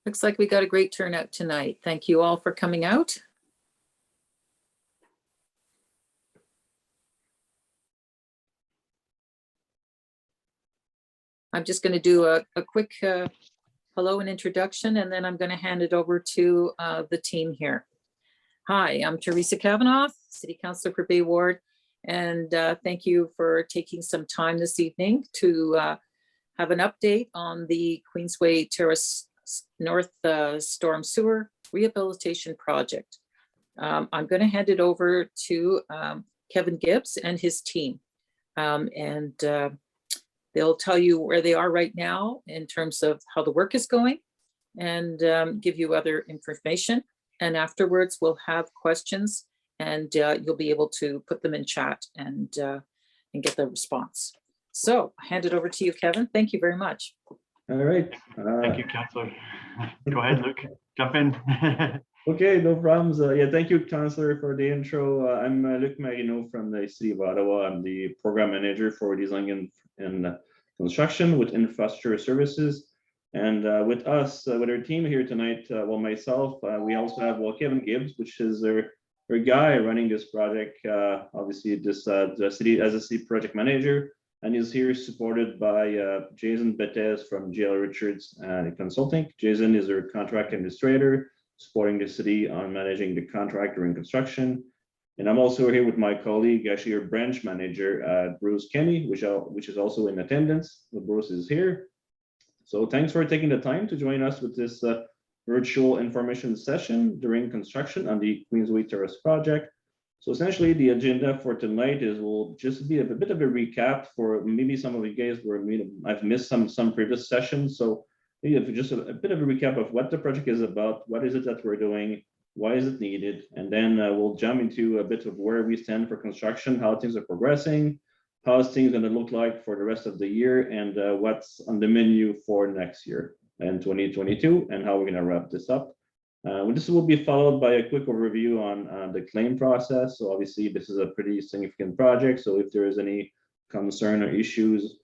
Looks like we got a great turnout tonight. Thank you all for coming out. I'm just going to do a quick hello and introduction, and then I'm going to hand it over to the team here. Hi, I'm Teresa Kavanaugh, City Councillor for Bay Ward, and thank you for taking some time this evening to have an update on the Queensway Terrace North Storm Sewer Rehabilitation Project. I'm going to hand it over to Kevin Gibbs and his team, and they'll tell you where they are right now in terms of how the work is going and give you other information. And afterwards, we'll have questions and you'll be able to put them in chat and get the response. So I hand it over to you, Kevin. Thank you very much. All right. Thank you, Councillor. Go ahead, Luke. Jump in. Okay, no problems. Yeah, thank you, Councillor, for the intro. I'm Luc Marino from the City of Ottawa. I'm the Program Manager for Design and Construction with Infrastructure Services. And with us, with our team here tonight, well, myself, we also have, well, Kevin Gibbs, which is our guy running this project, obviously this the city as a city project manager. And he's here supported by Jason Betez from GL Richards Consulting. Jason is our contract administrator, supporting the city on managing the contractor and construction. And I'm also here with my colleague, actually our branch manager, Bruce Kenny, which is also in attendance. Bruce is here. So thanks for taking the time to join us with this virtual information session during construction on the Queensway Terrace project. So essentially the agenda for tonight will just be a bit of a recap for maybe some of you guys where I've missed some previous sessions. So maybe just a bit of a recap of what the project is about, what is it that we're doing, why is it needed, and then we'll jump into a bit of where we stand for construction, how things are progressing, how things going to look like for the rest of the year, and what's on the menu for next year and 2022, and how we're going to wrap this up. This will be followed by a quick overview on the claim process. So obviously this is a pretty significant project. So if there is any concern or issues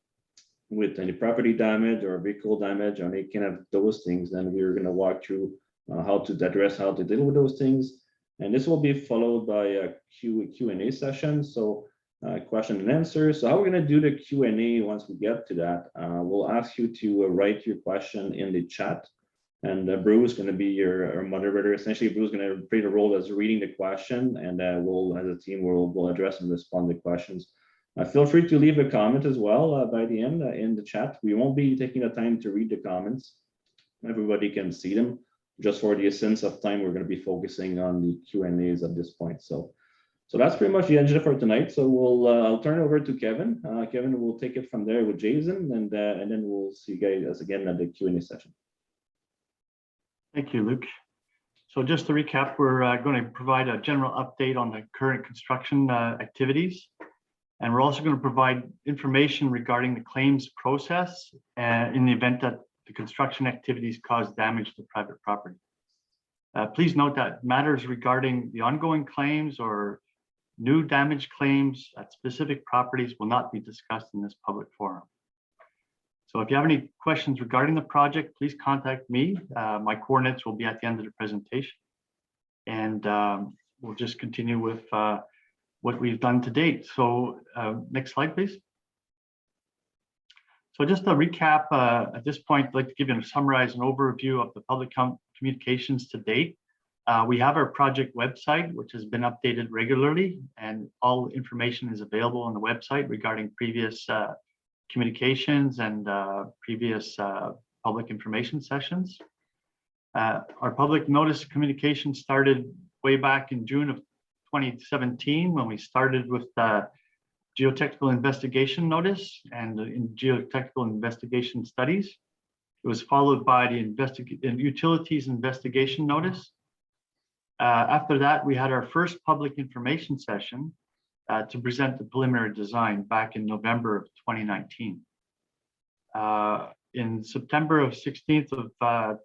with any property damage or vehicle damage or any kind of those things, then we're going to walk through how to deal with those things. And this will be followed by a Q&A session. So question and answer. So how we're going to do the Q&A once we get to that, we'll ask you to write your question in the chat. And Bruce is going to be your moderator. Essentially, Bruce is going to play the role as reading the question, and we'll, as a team, we'll address and respond to questions. Feel free to leave a comment as well by the end in the chat. We won't be taking the time to read the comments. Everybody can see them. Just for the essence of time, we're going to be focusing on the Q&As at this point. So that's pretty much the agenda for tonight. So I'll turn it over to Kevin. Kevin will take it from there with Jason, and then we'll see you guys again at the Q&A session. Thank you, Luke. So just to recap, we're going to provide a general update on the current construction activities. And we're also going to provide information regarding the claims process in the event that the construction activities cause damage to private property. Please note that matters regarding the ongoing claims or new damage claims at specific properties will not be discussed in this public forum. So if you have any questions regarding the project, please contact me. My coordinates will be at the end of the presentation. And we'll just continue with what we've done to date. So next slide, please. So just to recap, at this point, I'd like to give you a summarize an overview of the public communications to date. We have our project website, which has been updated regularly, and all information is available on the website regarding previous communications and previous public information sessions. Our public notice communication started way back in June of 2017 when we started with the geotechnical investigation notice and in geotechnical investigation studies. It was followed by the utilities investigation notice. After that, we had our first public information session to present the preliminary design back in November of 2019. In September of 16th of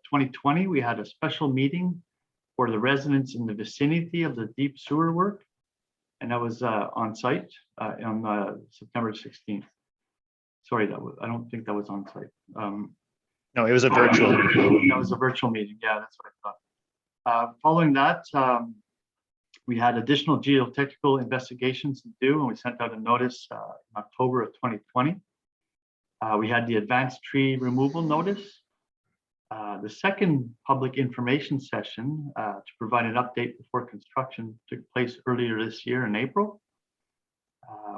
2020, we had a special meeting for the residents in the vicinity of the deep sewer work, and that was on site on September 16th. Sorry, I don't think that was on site. No, it was a virtual. That was a virtual meeting. Yeah, that's what I thought. Following that, we had additional geotechnical investigations to do, and we sent out a notice in October of 2020. We had the advanced tree removal notice. The second public information session to provide an update before construction took place earlier this year in April.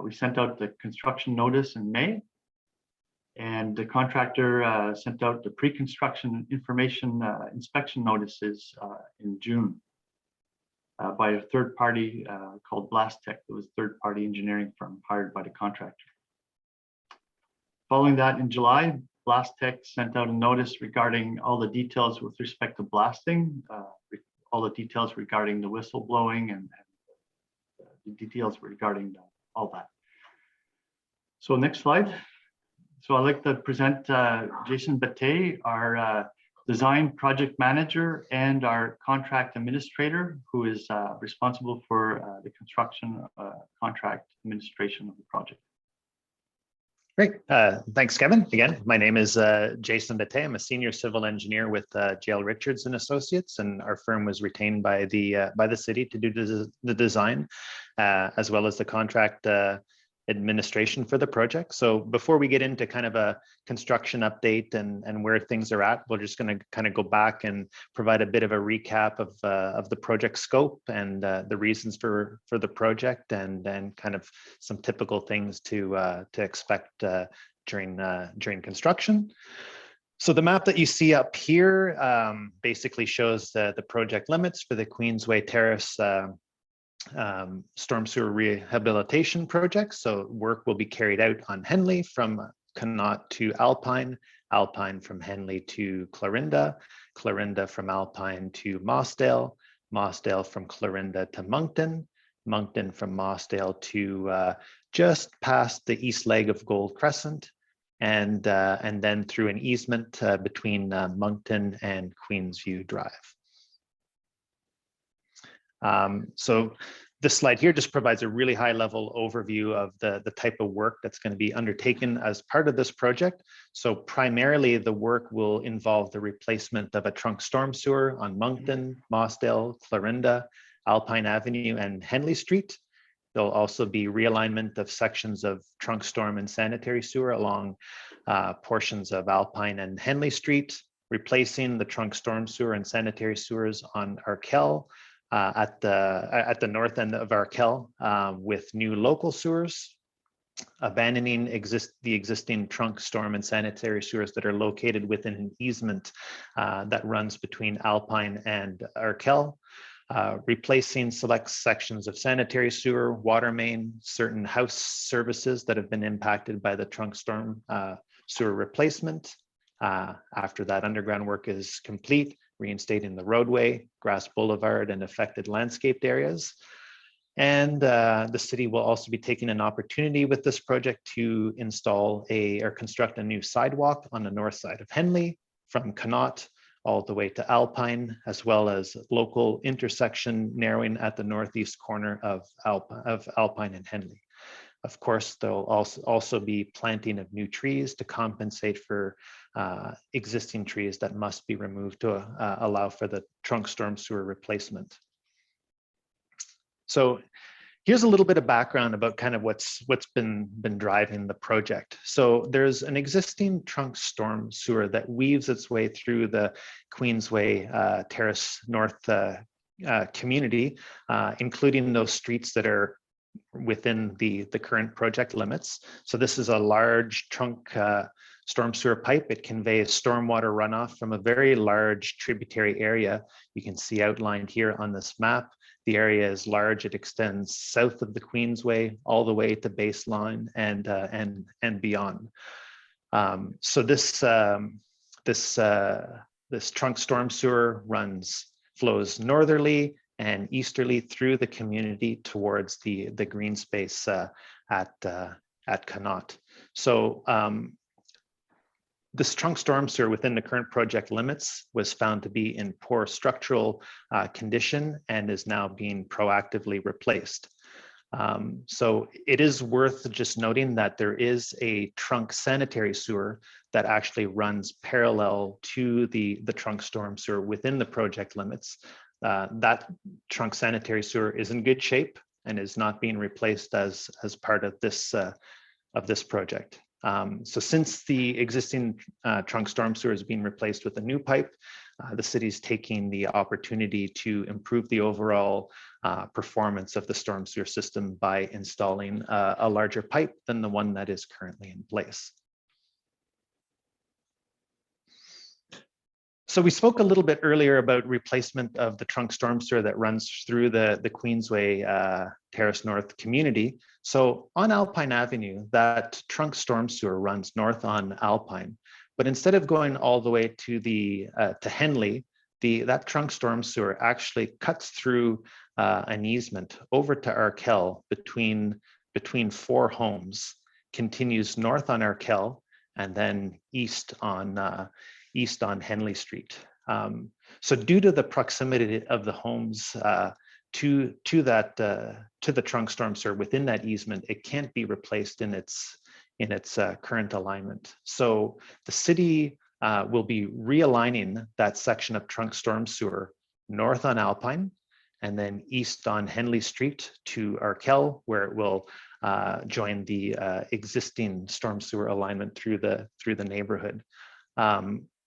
We sent out the construction notice in May, and the contractor sent out the pre-construction information inspection notices in June by a third party called Blast Tech. It was a third party engineering firm hired by the contractor. Following that, in July, Blast Tech sent out a notice regarding all the details with respect to blasting, all the details regarding the whistle blowing and the details regarding all that. So next slide. So I'd like to present Jason Bate, our design project manager and our contract administrator, who is responsible for the construction contract administration of the project. Great. Thanks, Kevin. Again, my name is Jason Bate. I'm a senior civil engineer with JL Richards and Associates, and our firm was retained by the city to do the design as well as the contract administration for the project. So before we get into kind of a construction update and where things are at, we're just going to kind of go back and provide a bit of a recap of the project scope and the reasons for the project, and then kind of some typical things to expect during construction. So the map that you see up here basically shows the project limits for the Queensway Terrace storm sewer rehabilitation project. So work will be carried out on Henley from Connaught to Alpine, Alpine from Henley to Clarinda, Clarinda from Alpine to Mossdale, Mossdale from Clarinda to Moncton, Moncton from Mossdale to just past the east leg of Gold Crescent, and then through an easement between Moncton and Queensview Drive. So this slide here just provides a really high level overview of the type of work that's going to be undertaken as part of this project. So primarily the work will involve the replacement of a trunk storm sewer on Moncton, Mossdale, Clarinda, Alpine Avenue, and Henley Street. There'll also be realignment of sections of trunk storm and sanitary sewer along portions of Alpine and Henley Street, replacing the trunk storm sewer and sanitary sewers on Arkell, at the north end of Arkell with new local sewers, abandoning the existing trunk storm and sanitary sewers that are located within an easement that runs between Alpine and Arkell, replacing select sections of sanitary sewer, water main, certain house services that have been impacted by the trunk storm sewer replacement. After that underground work is complete, reinstating the roadway, grass boulevard, and affected landscaped areas. And the city will also be taking an opportunity with this project to install or construct a new sidewalk on the north side of Henley from Connaught all the way to Alpine, as well as local intersection narrowing at the northeast corner of Alpine and Henley. Of course, there'll also be planting of new trees to compensate for existing trees that must be removed to allow for the trunk storm sewer replacement. So here's a little bit of background about kind of what's been driving the project. So there's an existing trunk storm sewer that weaves its way through the Queensway Terrace North community, including those streets that are within the current project limits. So this is a large trunk storm sewer pipe. It conveys stormwater runoff from a very large tributary area. You can see outlined here on this map. The area is large. It extends south of the Queensway all the way to baseline and beyond. So this trunk storm sewer flows northerly and easterly through the community towards the green space at Connaught. So this trunk storm sewer within the current project limits was found to be in poor structural condition and is now being proactively replaced. So it is worth just noting that there is a trunk sanitary sewer that actually runs parallel to the trunk storm sewer within the project limits. That trunk sanitary sewer is in good shape and is not being replaced as part of this project. So since the existing trunk storm sewer is being replaced with a new pipe, the city is taking the opportunity to improve the overall performance of the storm sewer system by installing a larger pipe than the one that is currently in place. So we spoke a little bit earlier about replacement of the trunk storm sewer that runs through the Queensway Terrace North community. So on Alpine Avenue, that trunk storm sewer runs north on Alpine, but instead of going all the way to Henley, that trunk storm sewer actually cuts through an easement over to Arkell between 4 homes, continues north on Arkell, and then east on Henley Street. So due to the proximity of the homes to the trunk storm sewer within that easement, it can't be replaced in its current alignment. So the city will be realigning that section of trunk storm sewer north on Alpine and then east on Henley Street to Arkell, where it will join the existing storm sewer alignment through the neighborhood.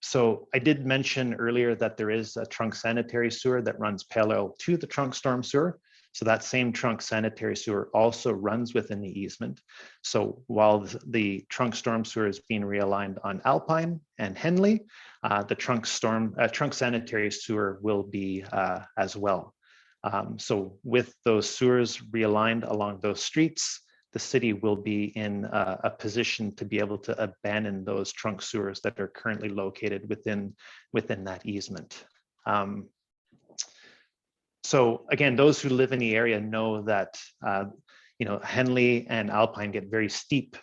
So I did mention earlier that there is a trunk sanitary sewer that runs parallel to the trunk storm sewer. So that same trunk sanitary sewer also runs within the easement. So while the trunk storm sewer is being realigned on Alpine and Henley, the trunk sanitary sewer will be as well. So with those sewers realigned along those streets, the city will be in a position to be able to abandon those trunk sewers that are currently located within that easement. So again, those who live in the area know that Henley and Alpine get very steep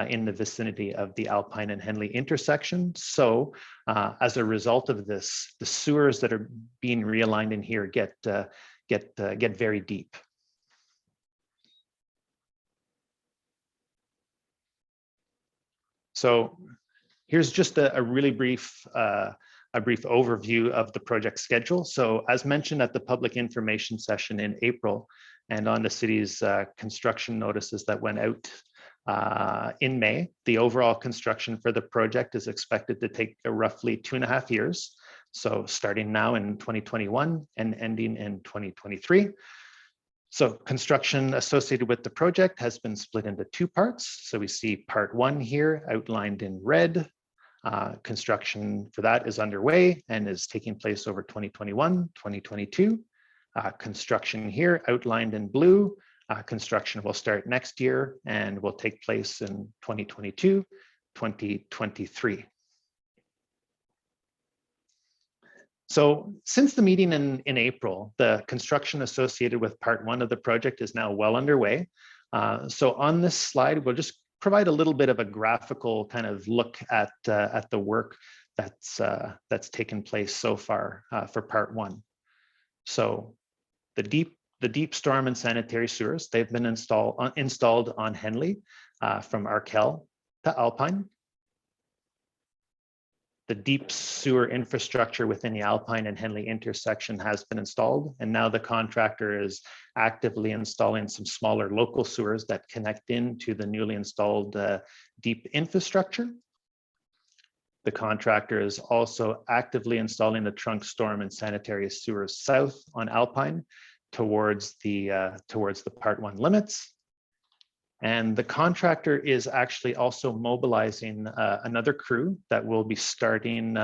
in the vicinity of the Alpine and Henley intersection. So as a result of this, the sewers that are being realigned in here get very deep. So here's just a really brief overview of the project schedule. So as mentioned at the public information session in April and on the city's construction notices that went out in May, the overall construction for the project is expected to take roughly 2.5 years. So starting now in 2021 and ending in 2023. So construction associated with the project has been split into 2 parts. So we see part 1 here outlined in red. Construction for that is underway and is taking place over 2021, 2022. Construction here outlined in blue. Construction will start next year and will take place in 2022, 2023. So since the meeting in April, the construction associated with part 1 of the project is now well underway. So on this slide, we'll just provide a little bit of a graphical kind of look at the work that's taken place so far for part 1. So the deep storm and sanitary sewers, they've been installed on Henley from Arkell to Alpine. The deep sewer infrastructure within the Alpine and Henley intersection has been installed, and now the contractor is actively installing some smaller local sewers that connect into the newly installed deep infrastructure. The contractor is also actively installing the trunk storm and sanitary sewers south on Alpine towards the part 1 limits. And the contractor is actually also mobilizing another crew that will be starting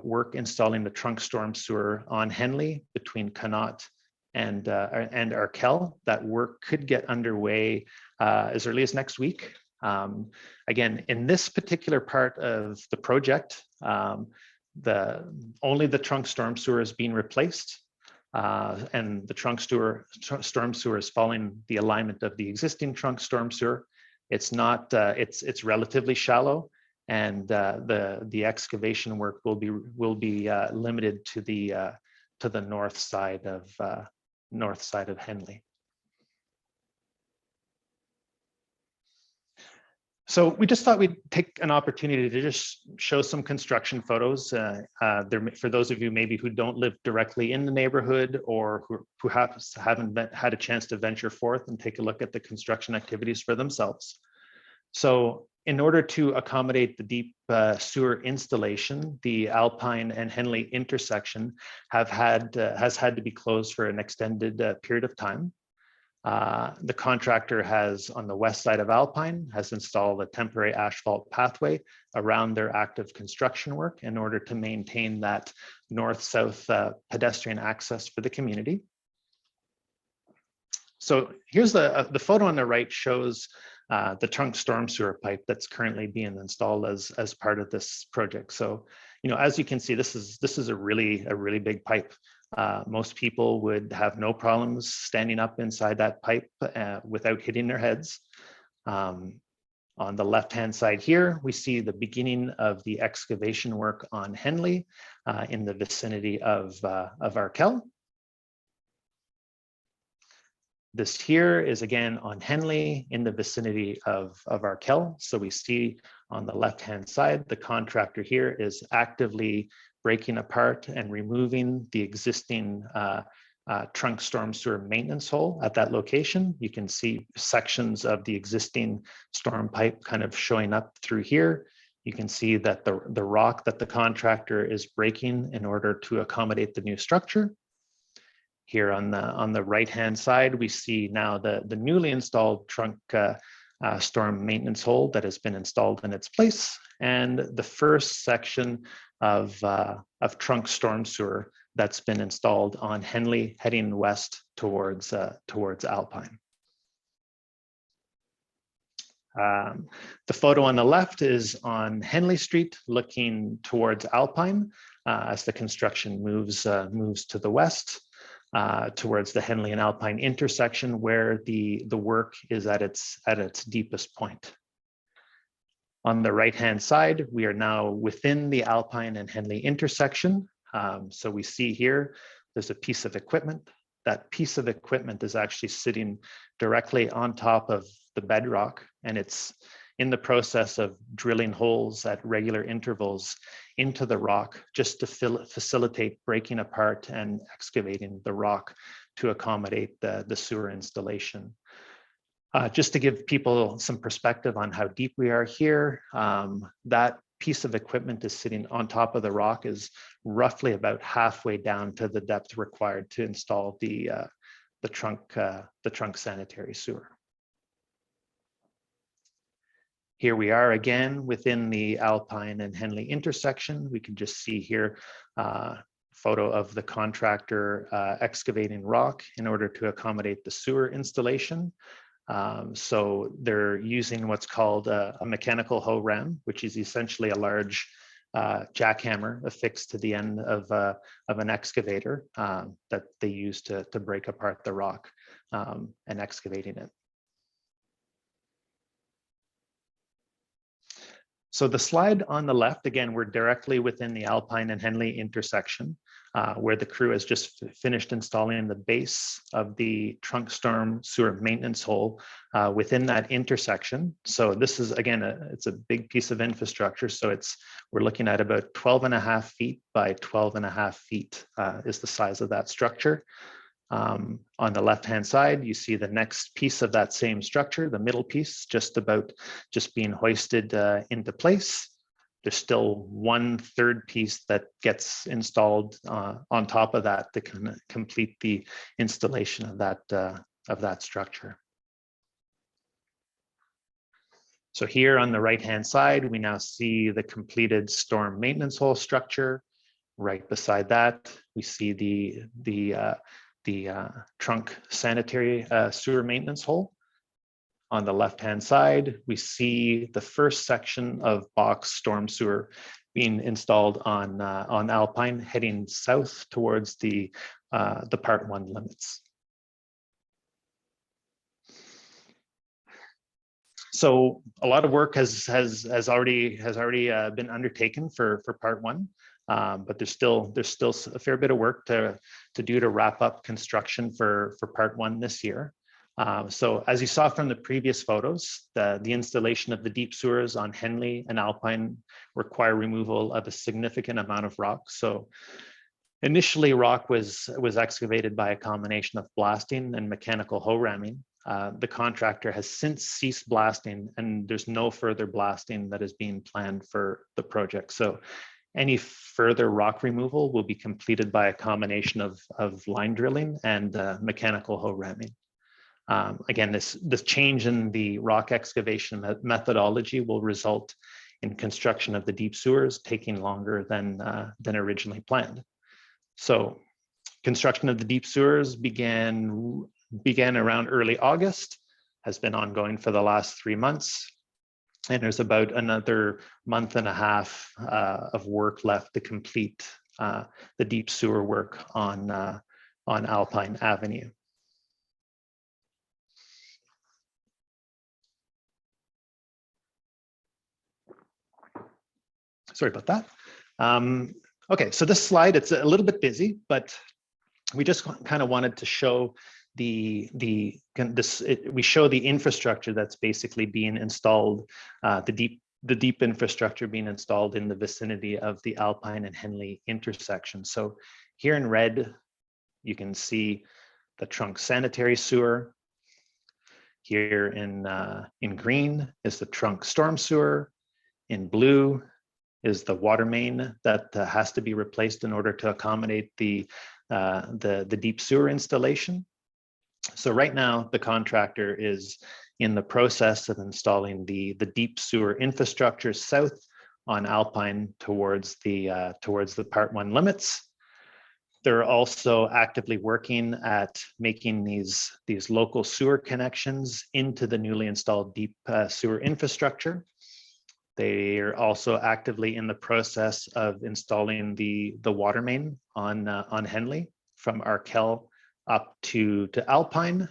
work installing the trunk storm sewer on Henley between Connaught and Arkell. That work could get underway as early as next week. Again, in this particular part of the project, only the trunk storm sewer is being replaced. And the trunk storm sewer is following the alignment of the existing trunk storm sewer. It's not. It's relatively shallow, and the excavation work will be limited to the north side of Henley. So we just thought we'd take an opportunity to just show some construction photos. For those of you maybe who don't live directly in the neighborhood or who perhaps haven't had a chance to venture forth and take a look at the construction activities for themselves. So in order to accommodate the deep sewer installation, the Alpine and Henley intersection has had to be closed for an extended period of time. The contractor has, on the west side of Alpine, has installed a temporary asphalt pathway around their active construction work in order to maintain that north-south pedestrian access for the community. So here's the photo on the right shows the trunk storm sewer pipe that's currently being installed as part of this project. So, you know, as you can see, this is a really big pipe. Most people would have no problems standing up inside that pipe without hitting their heads. On the left-hand side here, we see the beginning of the excavation work on Henley in the vicinity of Arkell. This here is again on Henley in the vicinity of Arkell. So we see on the left-hand side, the contractor here is actively breaking apart and removing the existing trunk storm sewer maintenance hole at that location. You can see sections of the existing storm pipe kind of showing up through here. You can see that the rock that the contractor is breaking in order to accommodate the new structure. Here on the right-hand side, we see now the newly installed trunk storm maintenance hole that has been installed in its place, and the first section of trunk storm sewer that's been installed on Henley, heading west towards Alpine. The photo on the left is on Henley Street, looking towards Alpine as the construction moves to the west. Towards the Henley and Alpine intersection, where the work is at its deepest point. On the right-hand side, we are now within the Alpine and Henley intersection. So we see here, there's a piece of equipment. That piece of equipment is actually sitting directly on top of the bedrock, and it's in the process of drilling holes at regular intervals into the rock just to facilitate breaking apart and excavating the rock to accommodate the sewer installation. Just to give people some perspective on how deep we are here, that piece of equipment is sitting on top of the rock is roughly about halfway down to the depth required to install the trunk sanitary sewer. Here we are again within the Alpine and Henley intersection. We can just see here a photo of the contractor excavating rock in order to accommodate the sewer installation. So they're using what's called a mechanical hoe ram, which is essentially a large jackhammer affixed to the end of an excavator that they use to break apart the rock and excavating it. So the slide on the left, again, we're directly within the Alpine and Henley intersection, where the crew has just finished installing the base of the trunk storm sewer maintenance hole within that intersection. So this is, again, it's a big piece of infrastructure. So we're looking at about 12.5 feet by 12.5 feet is the size of that structure. On the left-hand side, you see the next piece of that same structure, the middle piece, just being hoisted into place. There's still 1/3 piece that gets installed on top of that to kind of complete the installation of that structure. So here on the right-hand side, we now see the completed storm maintenance hole structure. Right beside that, we see the trunk sanitary sewer maintenance hole. On the left-hand side, we see the first section of box storm sewer being installed on Alpine, heading south towards the Part 1 limits. So a lot of work has already been undertaken for Part 1. But there's still a fair bit of work to do to wrap up construction for Part 1 this year. So as you saw from the previous photos, the installation of the deep sewers on Henley and Alpine require removal of a significant amount of rock. So initially, rock was excavated by a combination of blasting and mechanical hoe ramming. The contractor has since ceased blasting, and there's no further blasting that is being planned for the project. So any further rock removal will be completed by a combination of line drilling and mechanical hoe ramming. Again, this change in the rock excavation methodology will result in construction of the deep sewers taking longer than originally planned. So construction of the deep sewers began around early August, has been ongoing for the last 3 months. And there's about another month and a half of work left to complete the deep sewer work on Alpine Avenue. Sorry about that. Okay, so this slide, it's a little bit busy, but we just kind of wanted to show we show the infrastructure that's basically being installed, the deep infrastructure being installed in the vicinity of the Alpine and Henley intersection. So here in red, you can see the trunk sanitary sewer. Here in green is the trunk storm sewer. In blue is the water main that has to be replaced in order to accommodate the deep sewer installation. So right now, the contractor is in the process of installing the deep sewer infrastructure south on Alpine towards the Part 1 limits. They're also actively working at making these local sewer connections into the newly installed deep sewer infrastructure. They are also actively in the process of installing the water main on Henley from Arkell up to Alpine.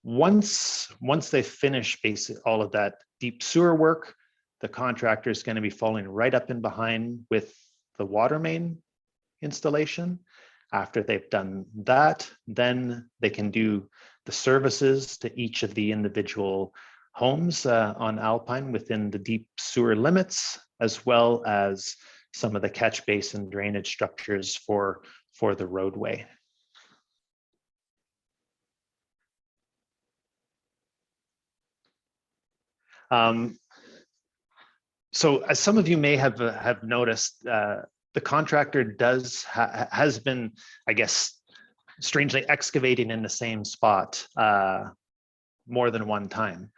Once they finish all of that deep sewer work, the contractor is going to be following right up in behind with the water main installation. After they've done that, then they can do the services to each of the individual homes on Alpine within the deep sewer limits, as well as some of the catch basin drainage structures for the roadway. So as some of you may have noticed, the contractor has been, I guess, strangely excavating in the same spot more than one time.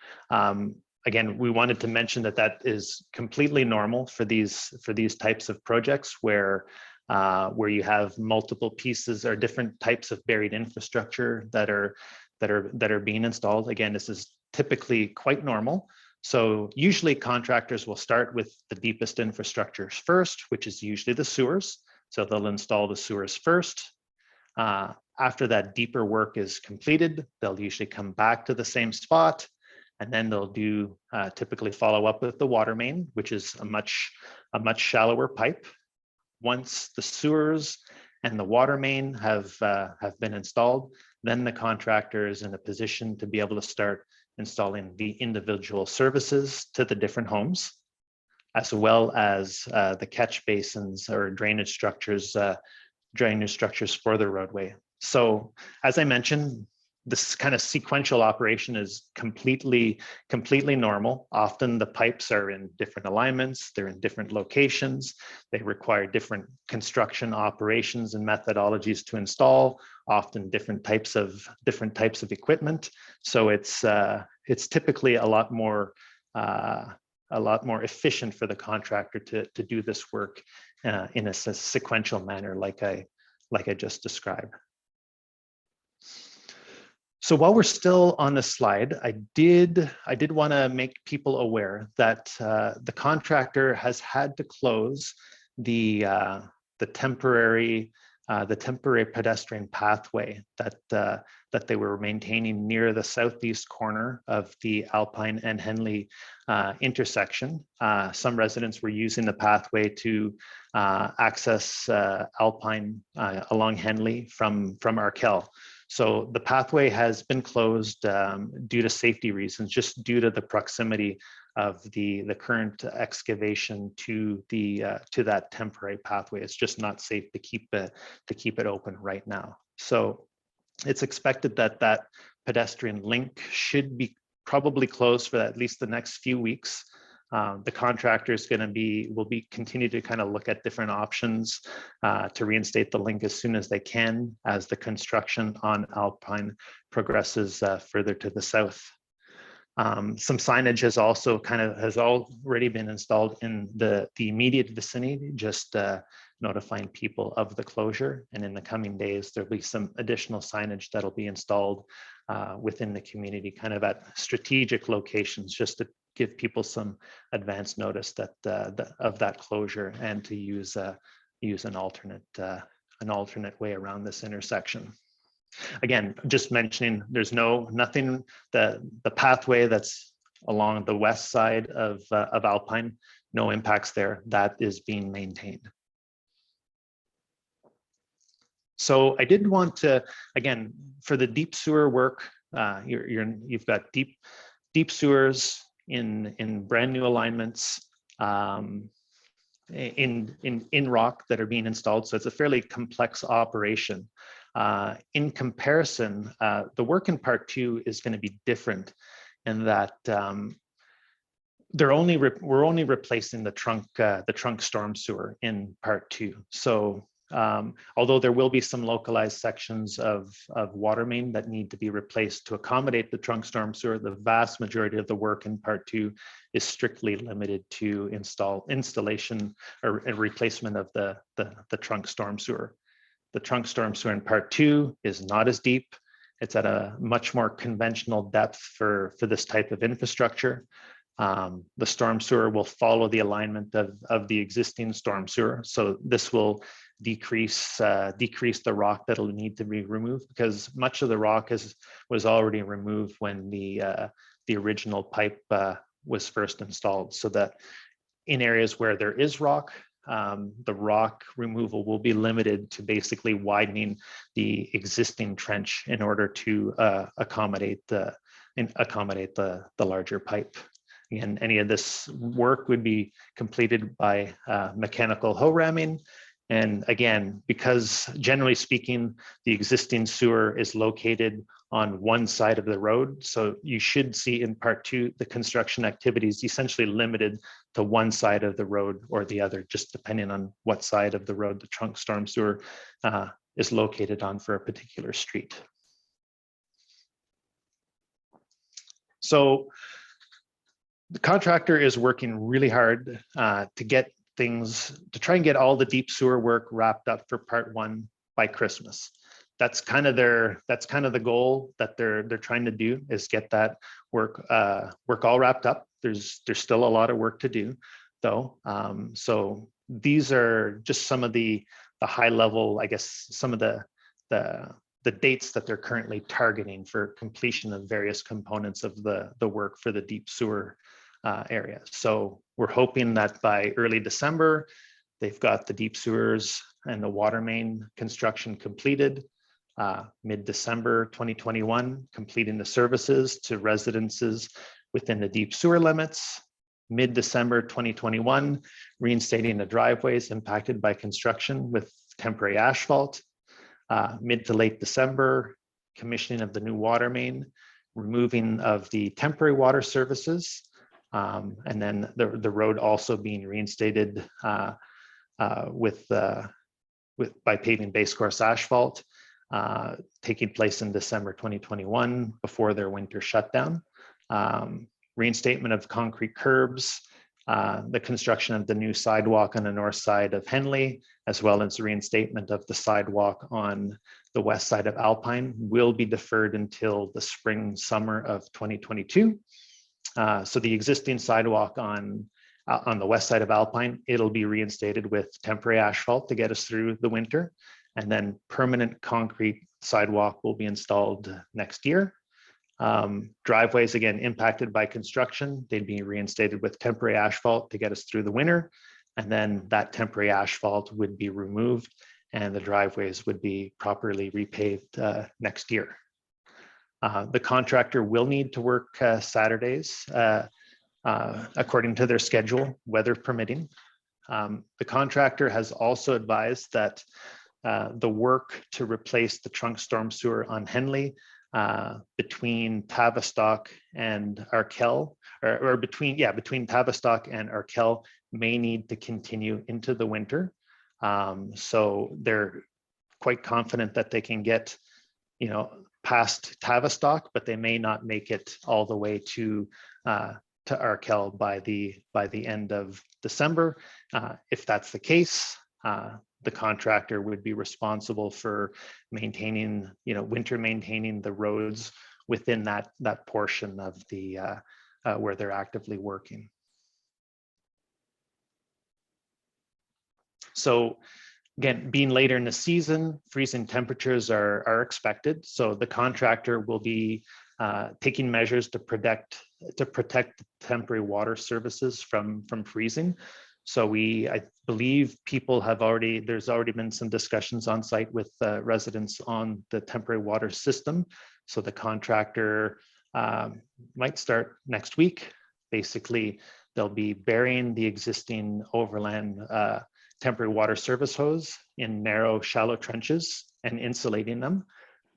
Again, we wanted to mention that is completely normal for these types of projects where you have multiple pieces or different types of buried infrastructure that are being installed. Again, this is typically quite normal. So usually contractors will start with the deepest infrastructures first, which is usually the sewers. So they'll install the sewers first. After that deeper work is completed, they'll usually come back to the same spot, and then they'll typically follow up with the water main, which is a much shallower pipe. Once the sewers and the water main have been installed, then the contractor is in a position to be able to start installing the individual services to the different homes, as well as the catch basins or drainage structures for the roadway. So as I mentioned, this kind of sequential operation is completely normal. Often the pipes are in different alignments, they're in different locations, they require different construction operations and methodologies to install, often different types of equipment. So it's typically a lot more efficient for the contractor to do this work in a sequential manner, like I just described. So while we're still on the slide, I did want to make people aware that the contractor has had to close the temporary pedestrian pathway that they were maintaining near the southeast corner of the Alpine and Henley intersection. Some residents were using the pathway to access Alpine along Henley from Arkell. So the pathway has been closed due to safety reasons, just due to the proximity of the current excavation to that temporary pathway. It's just not safe to keep it open right now. So it's expected that that pedestrian link should be probably closed for at least the next few weeks. The contractor is will continue to kind of look at different options to reinstate the link as soon as they can, as the construction on Alpine progresses further to the south. Some signage has already been installed in the immediate vicinity, just notifying people of the closure. And in the coming days, there'll be some additional signage that'll be installed within the community, kind of at strategic locations, just to give people some advance notice that of that closure, and to use an alternate way around this intersection. Again, just mentioning, there's nothing, the pathway that's along the west side of Alpine, no impacts there. That is being maintained. So I did want to, again, for the deep sewer work, you've got deep sewers in brand new alignments in rock that are being installed. So it's a fairly complex operation. In comparison, the work in part 2 is going to be different in that we're only replacing the trunk storm sewer in part 2. So although there will be some localized sections of water main that need to be replaced to accommodate the trunk storm sewer, the vast majority of the work in part 2 is strictly limited to installation or replacement of the trunk storm sewer. The trunk storm sewer in part 2 is not as deep. It's at a much more conventional depth for this type of infrastructure. The storm sewer will follow the alignment of the existing storm sewer. So this will decrease the rock that'll need to be removed, because much of the rock was already removed when the original pipe was first installed. So that in areas where there is rock, the rock removal will be limited to basically widening the existing trench in order to accommodate the larger pipe. And any of this work would be completed by mechanical hoe ramming. And again, because generally speaking, the existing sewer is located on one side of the road. So you should see in part 2, the construction activities essentially limited to one side of the road or the other, just depending on what side of the road the trunk storm sewer is located on for a particular street. So the contractor is working really hard to try and get all the deep sewer work wrapped up for part 1 by Christmas. That's kind of the goal that they're trying to do, is get that work all wrapped up. There's still a lot of work to do though. So these are just some of the high level, I guess, some of the dates that they're currently targeting for completion of various components of the work for the deep sewer area. So we're hoping that by early December, they've got the deep sewers and the water main construction completed. Mid-December 2021, completing the services to residences within the deep sewer limits. Mid-December 2021, reinstating the driveways impacted by construction with temporary asphalt. Mid to late December, commissioning of the new water main, removing of the temporary water services, and then the road also being reinstated by paving base course asphalt, taking place in December 2021 before their winter shutdown. Reinstatement of concrete curbs, the construction of the new sidewalk on the north side of Henley, as well as reinstatement of the sidewalk on the west side of Alpine, will be deferred until the spring, summer of 2022. So the existing sidewalk on the west side of Alpine, it'll be reinstated with temporary asphalt to get us through the winter. And then permanent concrete sidewalk will be installed next year. Driveways, again, impacted by construction, they'd be reinstated with temporary asphalt to get us through the winter. And then that temporary asphalt would be removed and the driveways would be properly repaved next year. The contractor will need to work Saturdays according to their schedule, weather permitting. The contractor has also advised that the work to replace the trunk storm sewer on Henley between Tavistock and Arkell, or between Tavistock and Arkell may need to continue into the winter. So they're quite confident that they can get, past Tavistock, but they may not make it all the way to Arkell by the end of December. If that's the case, the contractor would be responsible for maintaining, winter maintaining the roads within that portion of the where they're actively working. So again, being later in the season, freezing temperatures are expected. So the contractor will be taking measures to protect temporary water services from freezing. So I believe people there's already been some discussions on site with residents on the temporary water system. So the contractor might start next week. Basically, they'll be burying the existing overland temporary water service hose in narrow, shallow trenches and insulating them.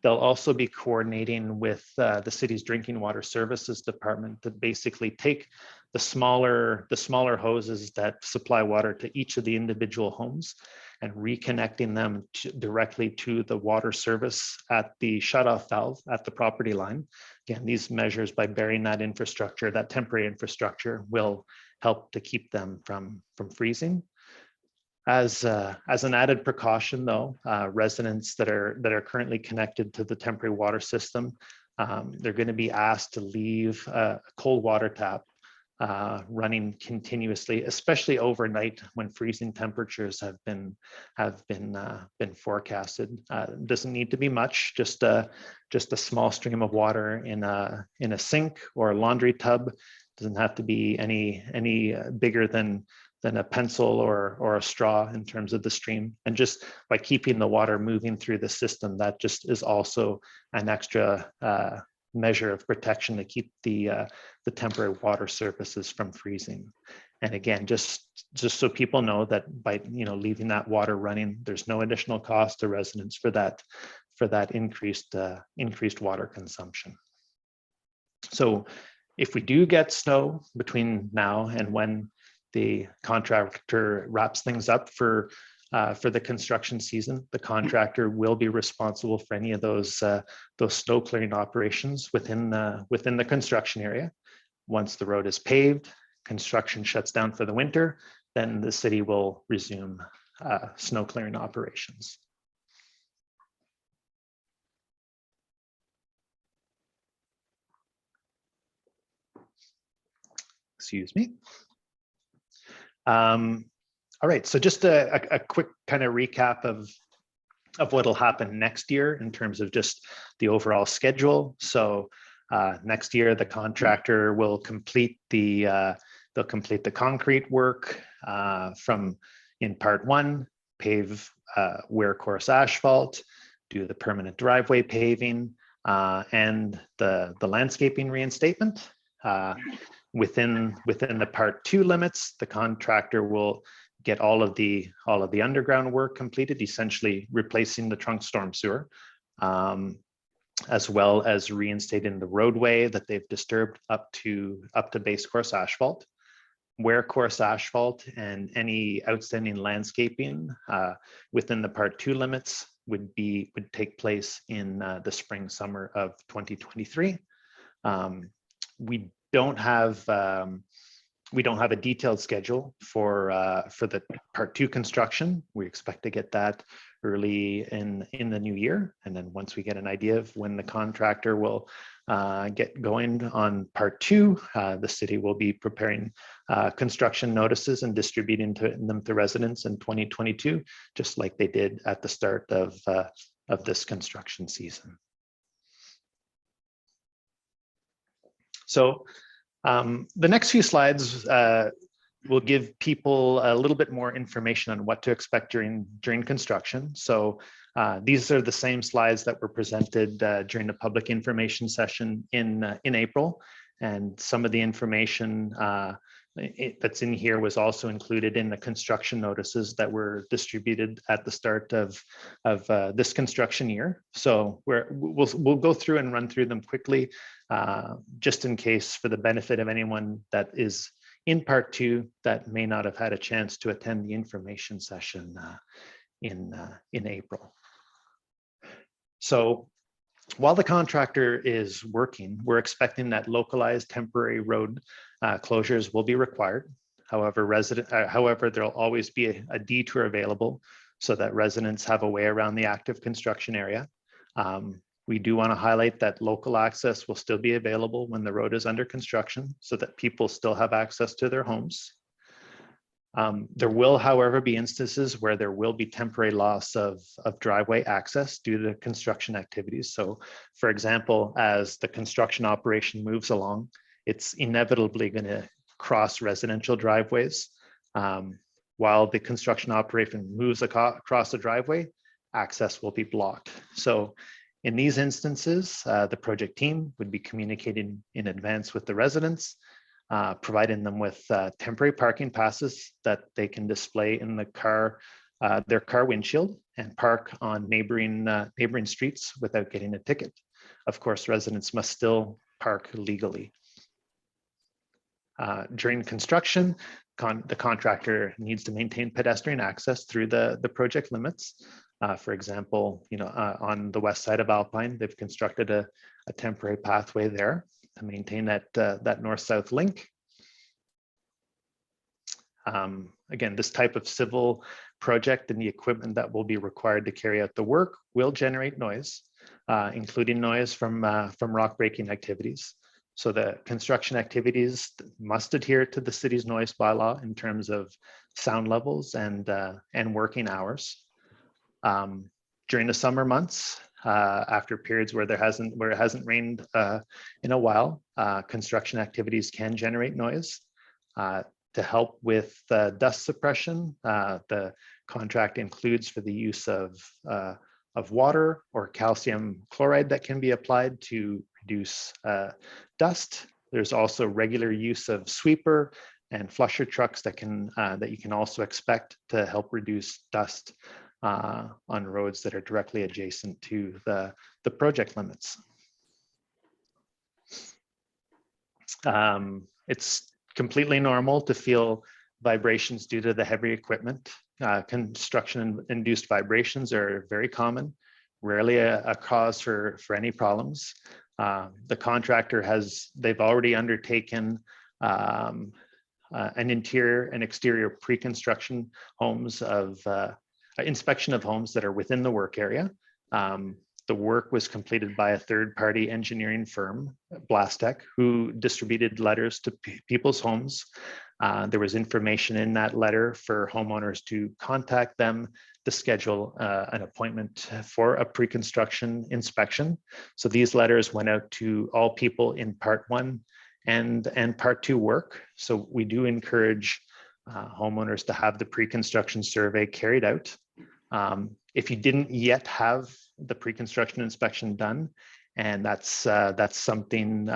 They'll also be coordinating with the city's drinking water services department to basically take the smaller hoses that supply water to each of the individual homes and reconnecting them directly to the water service at the shutoff valve at the property line. Again, these measures, by burying that infrastructure, that temporary infrastructure, will help to keep them from freezing. As an added precaution, though, residents that are currently connected to the temporary water system, they're going to be asked to leave a cold water tap running continuously, especially overnight when freezing temperatures have been forecasted. Doesn't need to be much, just a small stream of water in a sink or a laundry tub. Doesn't have to be any bigger than a pencil or a straw in terms of the stream. And just by keeping the water moving through the system, that just is also an extra measure of protection to keep the temporary water surfaces from freezing. And again, just so people know that by leaving that water running, there's no additional cost to residents for that increased water consumption. So if we do get snow between now and when the contractor wraps things up for the construction season, the contractor will be responsible for any of those snow clearing operations within the construction area. Once the road is paved, construction shuts down for the winter, then the city will resume snow clearing operations. Excuse me. All right, so just a quick kind of recap of what'll happen next year in terms of just the overall schedule. So next year, the contractor will complete the concrete work from in part 1, pave wear course asphalt, do the permanent driveway paving, and the landscaping reinstatement. Within the part 2 limits, the contractor will get all of the underground work completed, essentially replacing the trunk storm sewer, as well as reinstating the roadway that they've disturbed up to base course asphalt. Wear course asphalt and any outstanding landscaping within the part 2 limits would take place in the spring summer of 2023. We don't have a detailed schedule for the part 2 construction. We expect to get that early in the new year, and then once we get an idea of when the contractor will get going on part 2, the city will be preparing construction notices and distributing them to residents in 2022, just like they did at the start of this construction season. So the next few slides we'll give people a little bit more information on what to expect during construction. So these are the same slides that were presented during the public information session in April, and some of the information that's in here was also included in the construction notices that were distributed at the start of this construction year. So we'll go through and run through them quickly, just in case, for the benefit of anyone that is in part 2 that may not have had a chance to attend the information session in April. So while the contractor is working, we're expecting that localized temporary road closures will be required. However, there'll always be a detour available so that residents have a way around the active construction area. We do want to highlight that local access will still be available when the road is under construction so that people still have access to their homes. There will, however, be instances where there will be temporary loss of driveway access due to construction activities. So, for example, as the construction operation moves along, it's inevitably going to cross residential driveways. While the construction operation moves across the driveway, access will be blocked. So in these instances, the project team would be communicating in advance with the residents, providing them with temporary parking passes that they can display in the their car windshield and park on neighboring streets without getting a ticket. Of course, residents must still park legally. During construction, the contractor needs to maintain pedestrian access through the project limits. For example, on the west side of Alpine, they've constructed a temporary pathway there to maintain that north-south link. Again, this type of civil project and the equipment that will be required to carry out the work will generate noise, including noise from rock breaking activities. So the construction activities must adhere to the city's noise bylaw in terms of sound levels and working hours. During the summer months, after periods where it hasn't rained in a while, construction activities can generate noise. To help with dust suppression, the contract includes for the use of water or calcium chloride that can be applied to reduce dust. There's also regular use of sweeper and flusher trucks that you can also expect to help reduce dust on roads that are directly adjacent to the project limits. It's completely normal to feel vibrations due to the heavy equipment. Construction-induced vibrations are very common, rarely a cause for any problems. The contractor they've already undertaken an interior and exterior pre-construction inspection of homes that are within the work area. The work was completed by a third-party engineering firm, Blastech, who distributed letters to people's homes. There was information in that letter for homeowners to contact them to schedule an appointment for a pre-construction inspection. So these letters went out to all people in Part 1 and Part 2 work. So we do encourage homeowners to have the pre-construction survey carried out. If you didn't yet have the pre-construction inspection done, and that's something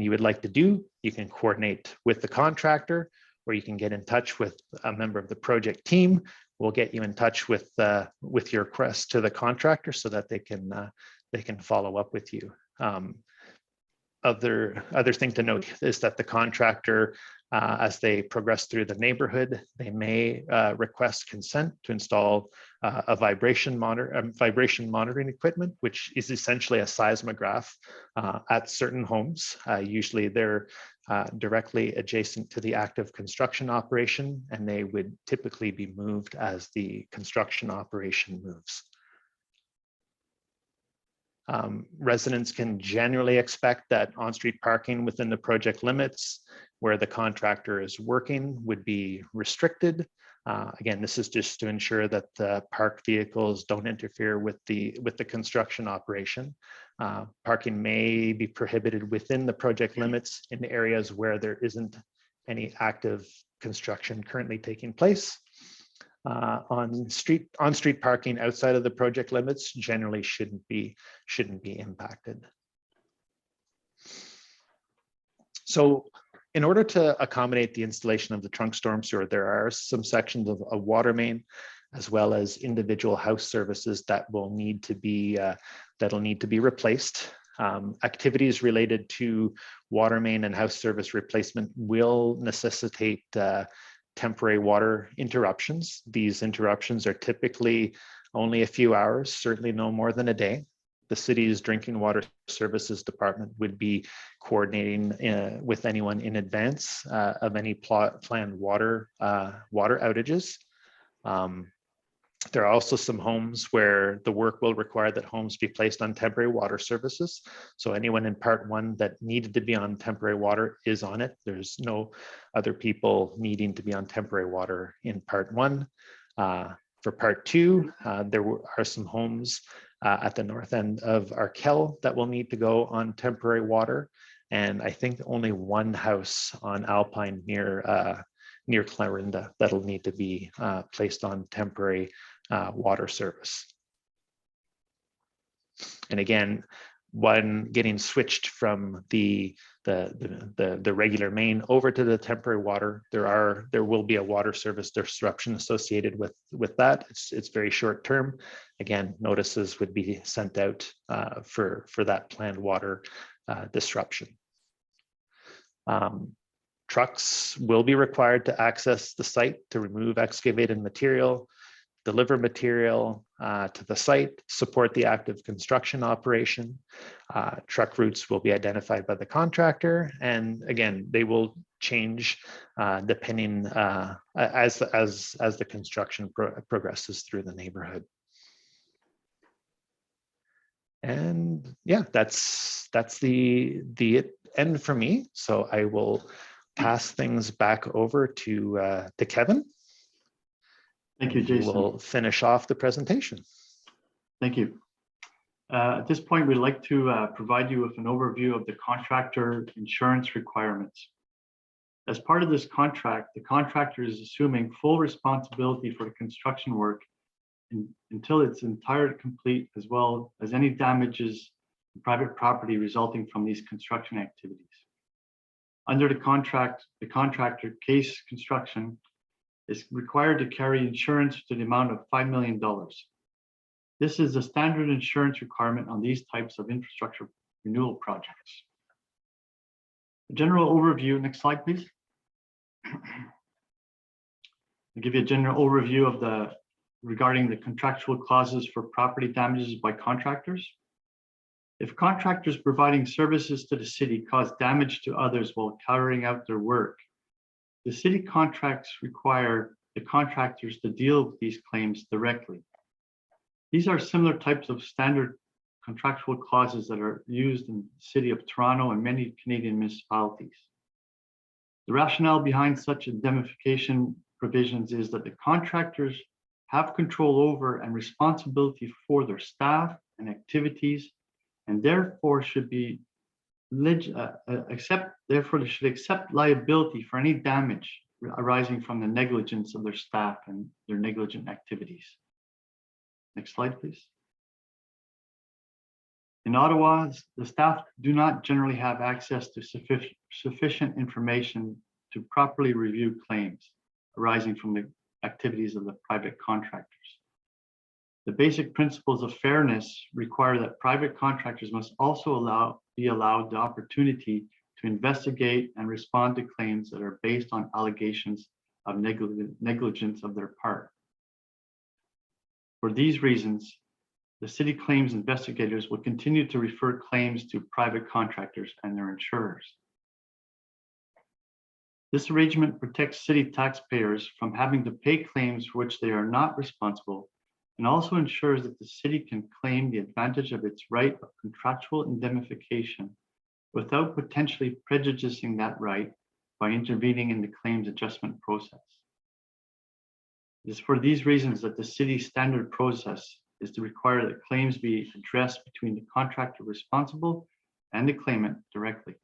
you would like to do, you can coordinate with the contractor, or you can get in touch with a member of the project team. We'll get you in touch with your request to the contractor so that they can follow up with you. Other thing to note is that the contractor, as they progress through the neighborhood, they may request consent to install a vibration monitoring equipment, which is essentially a seismograph at certain homes. Usually they're directly adjacent to the active construction operation, and they would typically be moved as the construction operation moves. Residents can generally expect that on-street parking within the project limits where the contractor is working would be restricted. Again, this is just to ensure that the parked vehicles don't interfere with the construction operation. Parking may be prohibited within the project limits in areas where there isn't any active construction currently taking place. On-street parking outside of the project limits generally shouldn't be impacted. So in order to accommodate the installation of the trunk storm sewer, there are some sections of a water main, as well as individual house services that will need to be replaced. Activities related to water main and house service replacement will necessitate temporary water interruptions. These interruptions are typically only a few hours, certainly no more than a day. The city's drinking water services department would be coordinating with anyone in advance of any planned water outages. There are also some homes where the work will require that homes be placed on temporary water services. So anyone in part 1 that needed to be on temporary water is on it. There's no other people needing to be on temporary water in part 1. For part 2, there are some homes at the north end of Arkell that will need to go on temporary water. And I think only one house on Alpine near Clarinda that'll need to be placed on temporary water service. And again, when getting switched from the regular main over to the temporary water, there will be a water service disruption associated with that. It's very short term. Again, notices would be sent out for that planned water disruption. Trucks will be required to access the site to remove excavated material, deliver material to the site, support the active construction operation. Truck routes will be identified by the contractor, and again, they will change depending as the construction progresses through the neighborhood. And yeah, that's the end for me. So I will pass things back over to Kevin. Thank you, Jason. We'll finish off the presentation. Thank you. At this point, we'd like to provide you with an overview of the contractor insurance requirements. As part of this contract, the contractor is assuming full responsibility for the construction work until it's entirely complete, as well as any damages to private property resulting from these construction activities. Under the contract, the contractor Case Construction is required to carry insurance to the amount of $5 million. This is a standard insurance requirement on these types of infrastructure renewal projects. A general overview, next slide, please. I'll give you a general overview of regarding the contractual clauses for property damages by contractors. If contractors providing services to the city cause damage to others while carrying out their work, the city contracts require the contractors to deal with these claims directly. These are similar types of standard contractual clauses that are used in the city of Toronto and many Canadian municipalities. The rationale behind such indemnification provisions is that the contractors have control over and responsibility for their staff and activities, and therefore should be therefore they should accept liability for any damage arising from the negligence of their staff and their negligent activities. Next slide, please. In Ottawa, the staff do not generally have access to sufficient information to properly review claims arising from the activities of the private contractors. The basic principles of fairness require that private contractors must also be allowed the opportunity to investigate and respond to claims that are based on allegations of negligence of their part. For these reasons, the city claims investigators will continue to refer claims to private contractors and their insurers. This arrangement protects city taxpayers from having to pay claims for which they are not responsible, and also ensures that the city can claim the advantage of its right of contractual indemnification without potentially prejudicing that right by intervening in the claims adjustment process. It is for these reasons that the city's standard process is to require that claims be addressed between the contractor responsible and the claimant directly.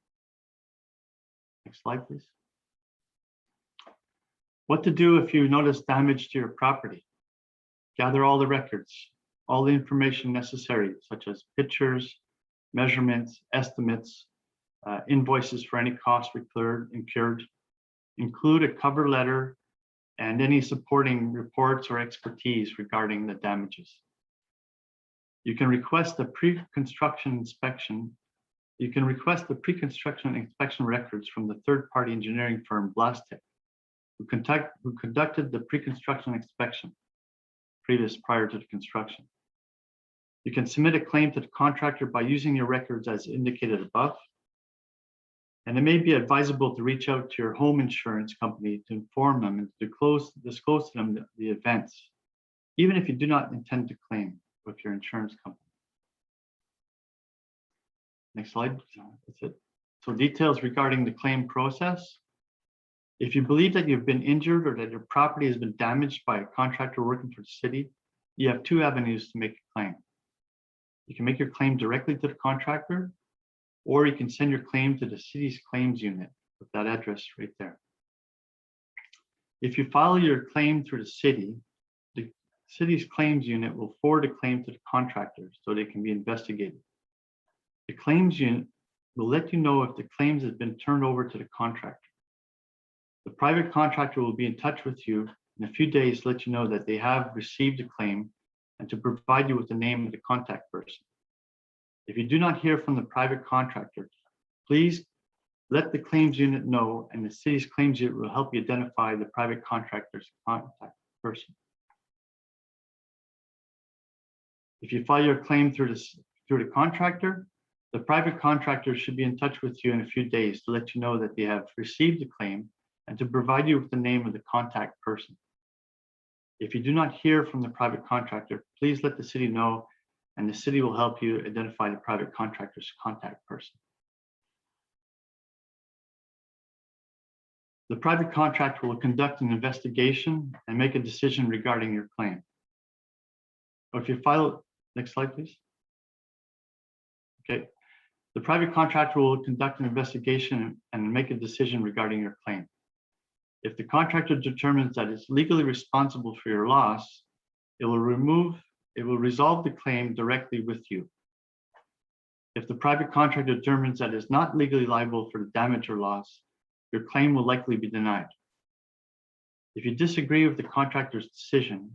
Next slide, please. What to do if you notice damage to your property. Gather all the records, all the information necessary, such as pictures, measurements, estimates, invoices for any costs incurred. Include a cover letter and any supporting reports or expertise regarding the damages. You can request a pre-construction inspection. You can request the pre-construction inspection records from the third-party engineering firm Blastech, who conducted the pre-construction inspection prior to the construction. You can submit a claim to the contractor by using your records as indicated above. And it may be advisable to reach out to your home insurance company to inform them and to disclose to them the events, even if you do not intend to claim with your insurance company. Next slide. That's it. So details regarding the claim process. If you believe that you've been injured or that your property has been damaged by a contractor working for the city, you have two avenues to make a claim. You can make your claim directly to the contractor, or you can send your claim to the city's claims unit with that address right there. If you file your claim through the city's claims unit will forward a claim to the contractor so they can be investigated. The claims unit will let you know if the claims have been turned over to the contractor. The private contractor will be in touch with you in a few days to let you know that they have received a claim and to provide you with the name of the contact person. If you do not hear from the private contractor, please let the claims unit know, and the city's claims unit will help you identify the private contractor's contact person. If you file your claim through the contractor, the private contractor should be in touch with you in a few days to let you know that they have received the claim and to provide you with the name of the contact person. If you do not hear from the private contractor, please let the city know, and the city will help you identify the private contractor's contact person. The private contractor will conduct an investigation and make a decision regarding your claim. Or if you file, next slide, please. Okay. The private contractor will conduct an investigation and make a decision regarding your claim. If the contractor determines that it's legally responsible for your loss, it will resolve the claim directly with you. If the private contractor determines that it's not legally liable for the damage or loss, your claim will likely be denied. If you disagree with the contractor's decision,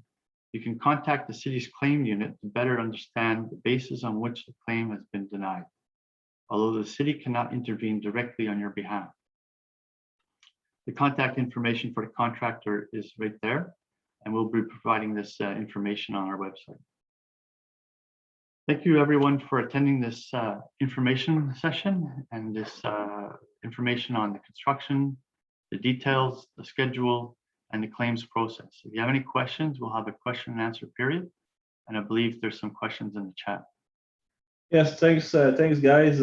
you can contact the city's claim unit to better understand the basis on which the claim has been denied, although the city cannot intervene directly on your behalf. The contact information for the contractor is right there, and we'll be providing this information on our website. Thank you everyone for attending this information session and this information on the construction, the details, the schedule, and the claims process. If you have any questions, we'll have a question and answer period. And I believe there's some questions in the chat. Yes, thanks guys.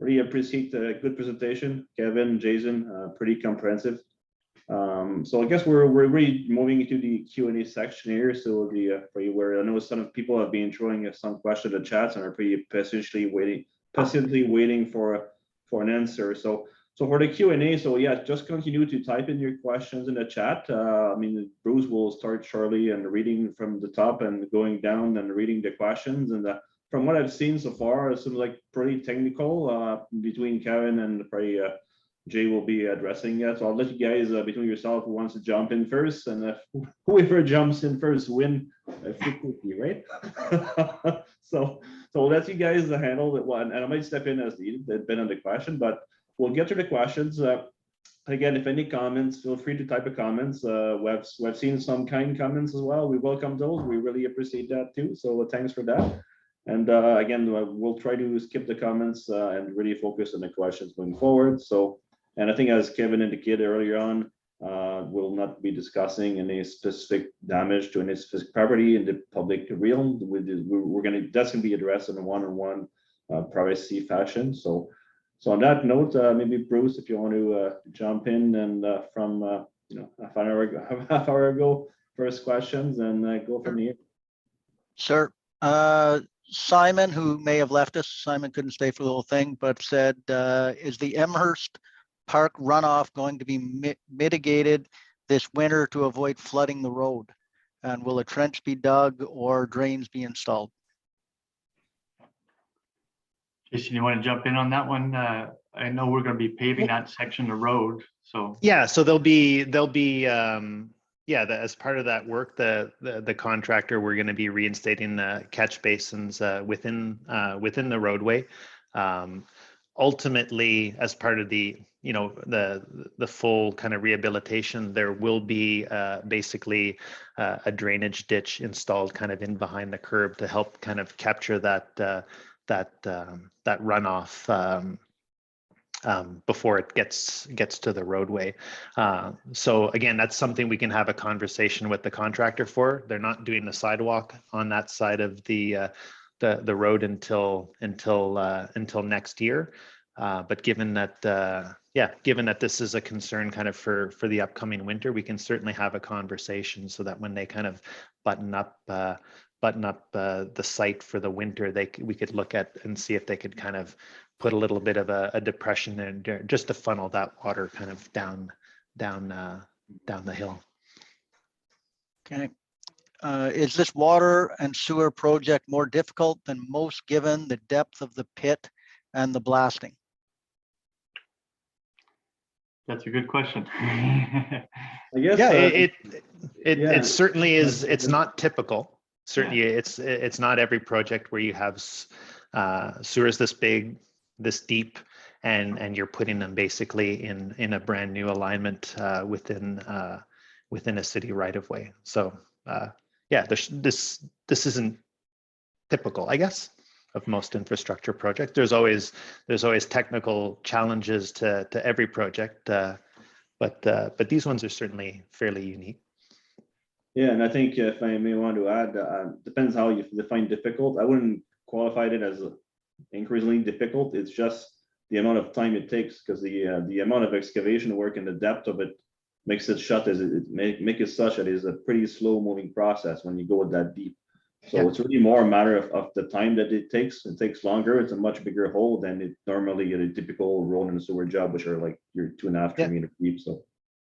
Really appreciate the good presentation, Kevin, Jason, pretty comprehensive. So I guess we're really moving into the Q&A section here. So pretty where I know some people have been throwing some questions in the chats and are pretty patiently waiting for an answer. So for the Q&A, so yeah, just continue to type in your questions in the chat. I mean, Bruce will start shortly and reading from the top and going down and reading the questions. And from what I've seen so far, it seems like pretty technical between Kevin and probably Jay will be addressing it. So I'll let you guys between yourself who wants to jump in first, and whoever jumps in first win a free cookie, right? so I'll let you guys handle it one, and I might step in as needed, depending on the question, but we'll get to the questions. Again, if any comments, feel free to type a comments. We've seen some kind comments as well. We welcome those. We really appreciate that too. So thanks for that. And again, we'll try to skip the comments and really focus on the questions going forward. So, and I think as Kevin indicated earlier on, we'll not be discussing any specific damage to any specific property in the public realm. That's gonna be addressed in a one-on-one privacy fashion. So on that note, maybe Bruce, if you want to jump in and from half hour ago, first questions, and go from here. Sure. Simon, who may have left us, Simon couldn't stay for the whole thing, but said, is the Amherst Park runoff going to be mitigated this winter to avoid flooding the road? And will a trench be dug or drains be installed? Jason, you want to jump in on that one? I know we're going to be paving that section of road, so. Yeah, so there'll be as part of that work, the contractor, we're going to be reinstating the catch basins within the roadway. Ultimately, as part of the full kind of rehabilitation, there will be basically a drainage ditch installed kind of in behind the curb to help kind of capture that runoff before it gets to the roadway. So again, that's something we can have a conversation with the contractor for. They're not doing the sidewalk on that side of the road until next year. But given that this is a concern kind of for the upcoming winter, we can certainly have a conversation so that when they kind of button up the site for the winter, we could look at and see if they could kind of put a little bit of a depression in there just to funnel that water kind of down the hill. Okay. Is this water and sewer project more difficult than most given the depth of the pit and the blasting? That's a good question. I guess. Yeah, Yeah. it certainly is. It's not typical. Certainly, it's not every project where you have sewers this big, this deep, and you're putting them basically in a brand new alignment within a city right of way. So this isn't typical, I guess, of most infrastructure projects. There's always technical challenges to every project, but these ones are certainly fairly unique. Yeah, and I think if I may want to add, depends how you define difficult. I wouldn't qualify it as increasingly difficult. It's just the amount of time it takes, because the amount of excavation work and the depth of it makes it such that it's a pretty slow moving process when you go that deep. So it's really more a matter of the time that it takes. It takes longer. It's a much bigger hole than it normally in a typical road and sewer job, which are like your 2.5 3 meter deep. So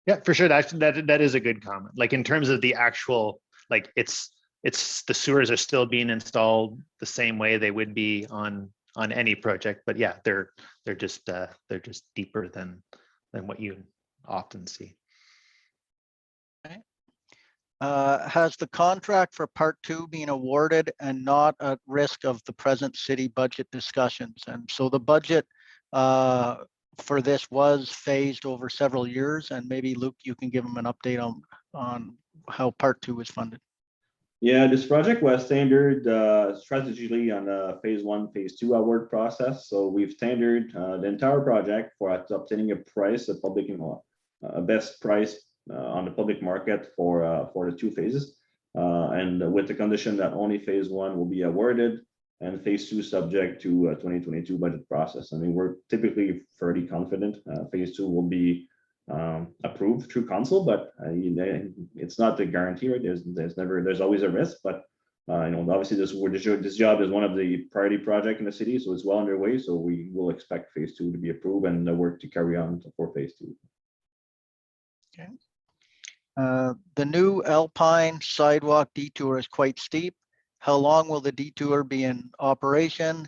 yeah, for sure. That is a good comment. Like in terms of the actual, like it's the sewers are still being installed the same way they would be on any project, but yeah, they're just deeper than what you often see. Okay. Has the contract for part 2 been awarded and not at risk of the present city budget discussions? And so the budget for this was phased over several years, and maybe Luke, you can give them an update on how part 2 was funded. yeah, this project was standard strategically on a phase 1, phase 2 award process. So we've tendered the entire project for obtaining a price, a best price on the public market for the 2 phases, and with the condition that only phase 1 will be awarded and phase 2 subject to 2022 budget process. I mean, we're typically fairly confident phase 2 will be approved through council, but it's not a guarantee, right? There's always a risk, but obviously this job is one of the priority project in the city, so it's well underway. So we will expect phase 2 to be approved and the work to carry on for phase 2. Okay. The new Alpine sidewalk detour is quite steep. How long will the detour be in operation?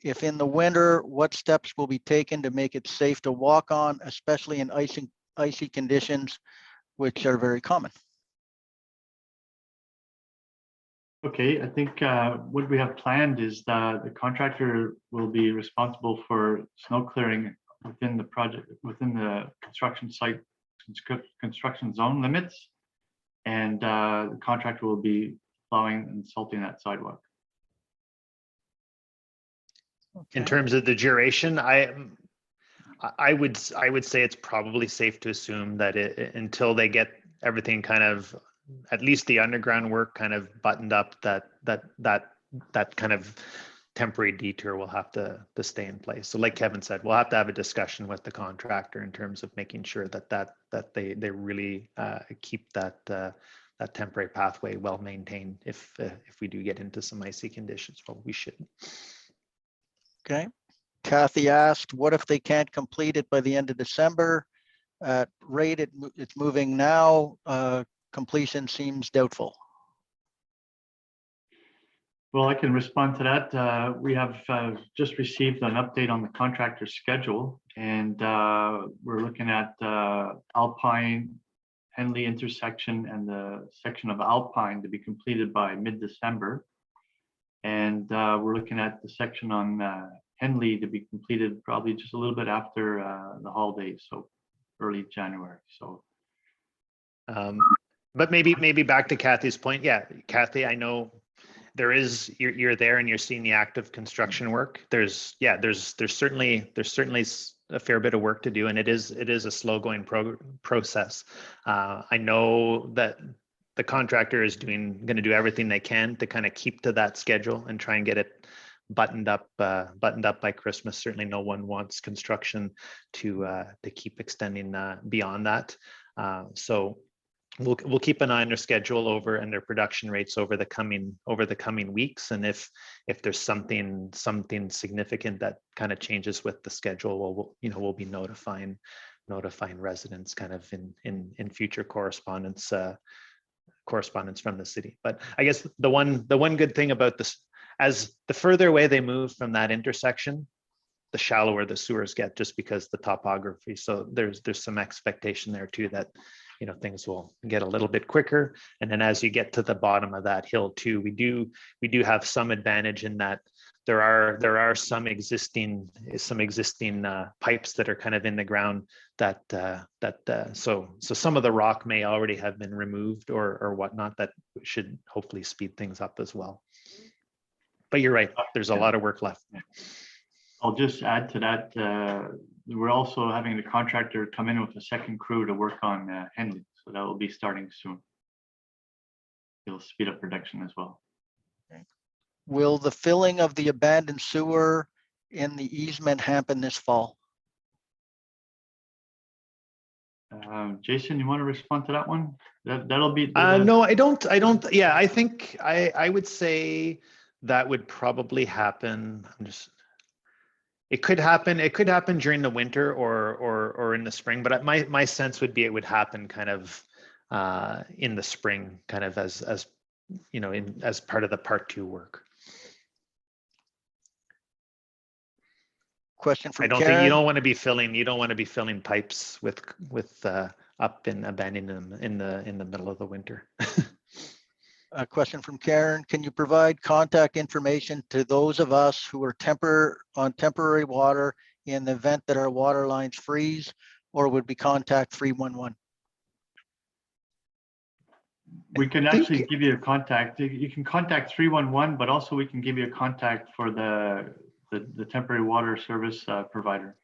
If in the winter, what steps will be taken to make it safe to walk on, especially in icy conditions, which are very common? Okay, I think what we have planned is that the contractor will be responsible for snow clearing within the project, within the construction site, construction zone limits, and the contractor will be plowing and salting that sidewalk. Okay. In terms of the duration, I would say it's probably safe to assume that until they get everything kind of, at least the underground work kind of buttoned up, that kind of temporary detour will have to stay in place. So like Kevin said, we'll have to have a discussion with the contractor in terms of making sure that they really keep that temporary pathway well maintained if we do get into some icy conditions. Well, we shouldn't. Okay. Kathy asked, what if they can't complete it by the end of December? at rate it's moving now, completion seems doubtful. Well, I can respond to that. We have just received an update on the contractor schedule, and we're looking at Alpine, Henley intersection and the section of Alpine to be completed by mid-December. And we're looking at the section on Henley to be completed probably just a little bit after the holidays, so early January. So, but maybe back to Kathy's point. Yeah, Kathy, I know you're there and you're seeing the active construction work. There's certainly a fair bit of work to do, and it is a slow going process. I know that the contractor is going to do everything they can to kind of keep to that schedule and try and get it buttoned up by Christmas. Certainly no one wants construction to keep extending beyond that. So we'll keep an eye on their schedule and their production rates over the coming weeks. And if there's something significant that kind of changes with the schedule, we'll be notifying residents kind of in future correspondence from the city. But I guess the one good thing about this, as the further away they move from that intersection, the shallower the sewers get, just because the topography. So there's some expectation there too that things will get a little bit quicker. And then as you get to the bottom of that hill too, we do have some advantage in that there are some existing pipes that are kind of in the ground so some of the rock may already have been removed or whatnot, that should hopefully speed things up as well. But you're right, there's a lot of work left. I'll just add to that. We're also having the contractor come in with a second crew to work on Henley, so that will be starting soon. It'll speed up production as well. Will the filling of the abandoned sewer in the easement happen this fall? Jason, you want to respond to that one? That'll be. No, I don't. Yeah, I think I would say that would probably happen. It could happen during the winter or in the spring, but my sense would be it would happen kind of in the spring, kind of as as part of the part 2 work. Question from I don't Karen. think you don't want to be filling pipes with up and abandoning them in the middle of the winter. A question from Karen. Can you provide contact information to those of us who are on temporary water in the event that our water lines freeze, or would we contact 311? We can actually give you a contact. You can contact 311, but also we can give you a contact for the temporary water service provider.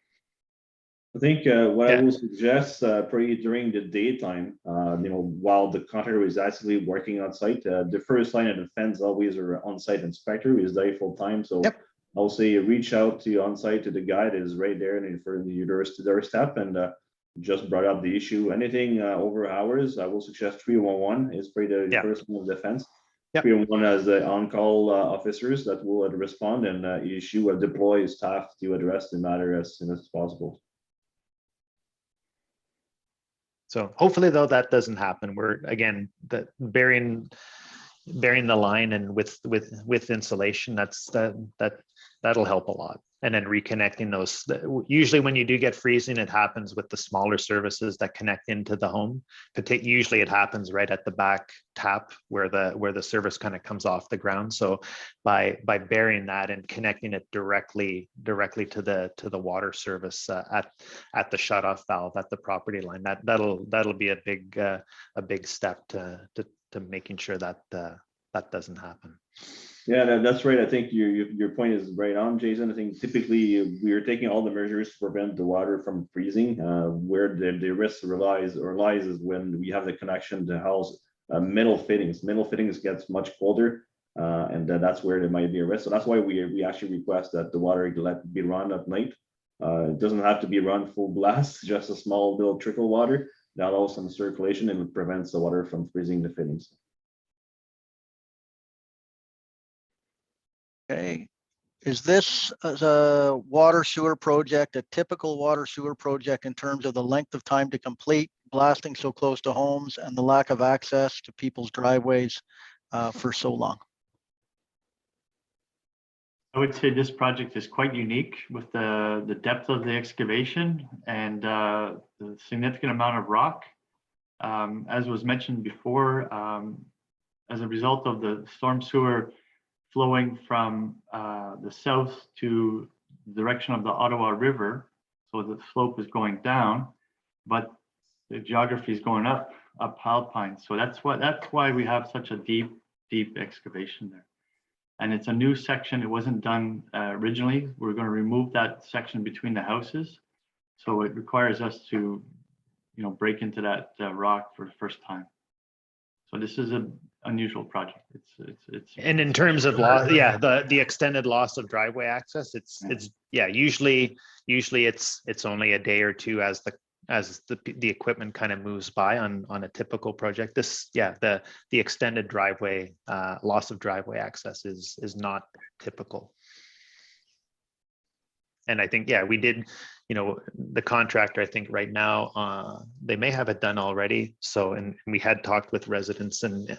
I think what I will suggest probably during the daytime, while the contractor is actively working on site, the first line of defense always are on-site inspector who is there full time. So I'll say reach out to on-site to the guy that is right there and for your doorstep and just brought up the issue. Anything over hours, I will suggest 311 is probably the first line of defense. 311 has on-call officers that will respond and issue a deploy staff to address the matter as soon as possible. So hopefully, though, that doesn't happen. We're again burying the line and with insulation. That'll help a lot. And then reconnecting those. Usually, when you do get freezing, it happens with the smaller services that connect into the home. Usually, it happens right at the back tap where the service kind of comes off the ground. So by burying that and connecting it directly to the water service at the shutoff valve at the property line, that'll be a big step to making sure that that doesn't happen. Yeah, that's right. I think your point is right on, Jason. I think typically we are taking all the measures to prevent the water from freezing. Where the risk lies is when we have the connection to house metal fittings. Metal fittings gets much colder, and that's where there might be a risk. So that's why we actually request that the water be run at night. It doesn't have to be run full blast, just a small little trickle water that allows some circulation and prevents the water from freezing the fittings. Okay. Is this as a water sewer project, a typical water sewer project in terms of the length of time to complete, blasting so close to homes, and the lack of access to people's driveways for so long? I would say this project is quite unique with the depth of the excavation and the significant amount of rock. As was mentioned before, as a result of the storm sewer flowing from the south to the direction of the Ottawa River, so the slope is going down, but the geography is going up Alpine. So that's why we have such a deep excavation there. And it's a new section. It wasn't done originally. We're going to remove that section between the houses. So it requires us to, break into that rock for the first time. So this is an unusual project. It's And in terms of loss, yeah, the extended loss of driveway access, it's usually it's only a day or two as the equipment kind of moves by on a typical project. The extended driveway loss of driveway access is not typical. And I think, we did, the contractor, I think right now, they may have it done already. So, and we had talked with residents and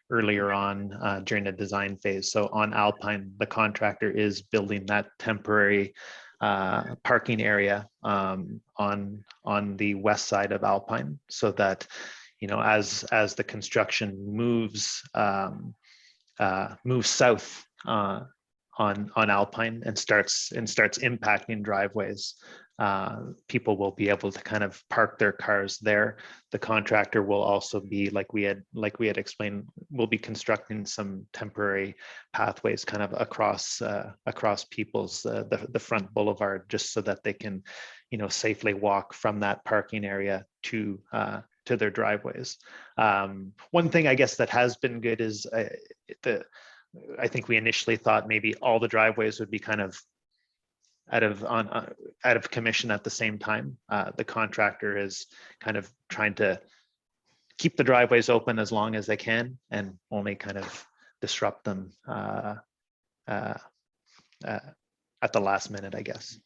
earlier on during the design phase. So on Alpine, the contractor is building that temporary parking area on the west side of Alpine, so that, as the construction moves south on Alpine and starts impacting driveways, people will be able to kind of park their cars there. The contractor will also be, like we had explained, will be constructing some temporary pathways kind of across people's the front boulevard, just so that they can, safely walk from that parking area to their driveways. One thing I guess that has been good is I think we initially thought maybe all the driveways would be kind of out of commission at the same time. The contractor is kind of trying to keep the driveways open as long as they can and only kind of disrupt them at the last minute, I guess.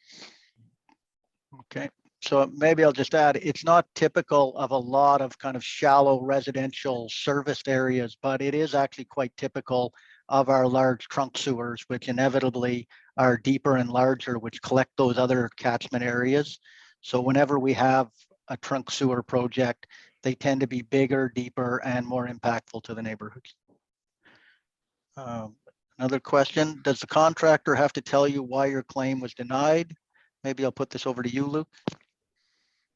Okay, so maybe I'll just add, it's not typical of a lot of kind of shallow residential serviced areas, but it is actually quite typical of our large trunk sewers, which inevitably are deeper and larger, which collect those other catchment areas. So whenever we have a trunk sewer project, they tend to be bigger, deeper, and more impactful to the neighborhoods. Another question, does the contractor have to tell you why your claim was denied? Maybe I'll put this over to you, Luke.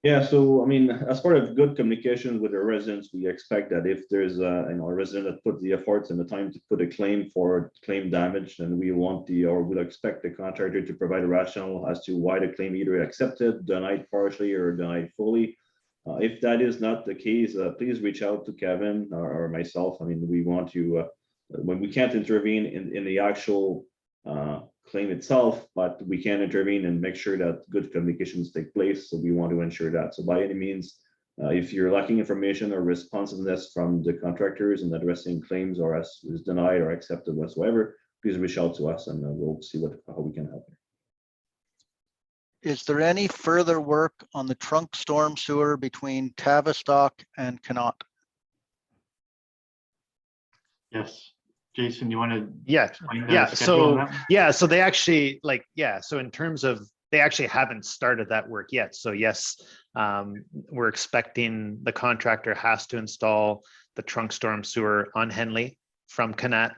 Yeah, so I mean, as part of good communication with the residents, we expect that if there's a resident that put the efforts and the time to put a claim for claim damage, then we want would expect the contractor to provide a rationale as to why the claim either accepted, denied partially, or denied fully. If that is not the case, please reach out to Kevin or myself. I mean, we want to when we can't intervene in the actual claim itself, but we can intervene and make sure that good communications take place. So we want to ensure that. So by any means, if you're lacking information or responsiveness from the contractors and addressing claims or as is denied or accepted whatsoever, please reach out to us and we'll see how we can help. Is there any further work on the trunk storm sewer between Tavistock and Connaught? Yes. Jason, you want to explain the Yeah. schedule on that? So they actually so in terms of, they actually haven't started that work yet. So yes, we're expecting the contractor has to install the trunk storm sewer on Henley from Connaught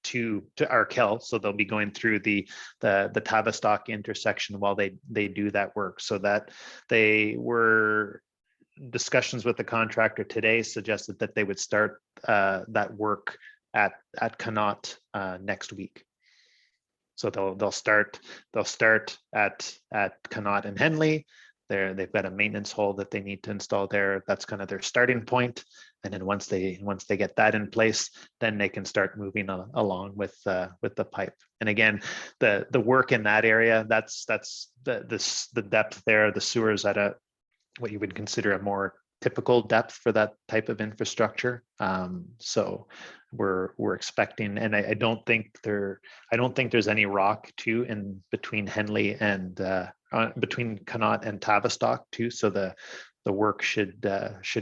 to Arkell. So they'll be going through the Tavistock intersection while they do that work. So that discussions with the contractor today suggested that they would start that work at Connaught next week. So they'll start at Connaught and Henley. They've got a maintenance hole that they need to install there. That's kind of their starting point. And then once they get that in place, then they can start moving along with the pipe. And again, the work in that area, that's the depth there. The sewers at what you would consider a more typical depth for that type of infrastructure. So we're expecting, and I don't think there's any rock too in between Henley and between Connaught and Tavistock too. So the work should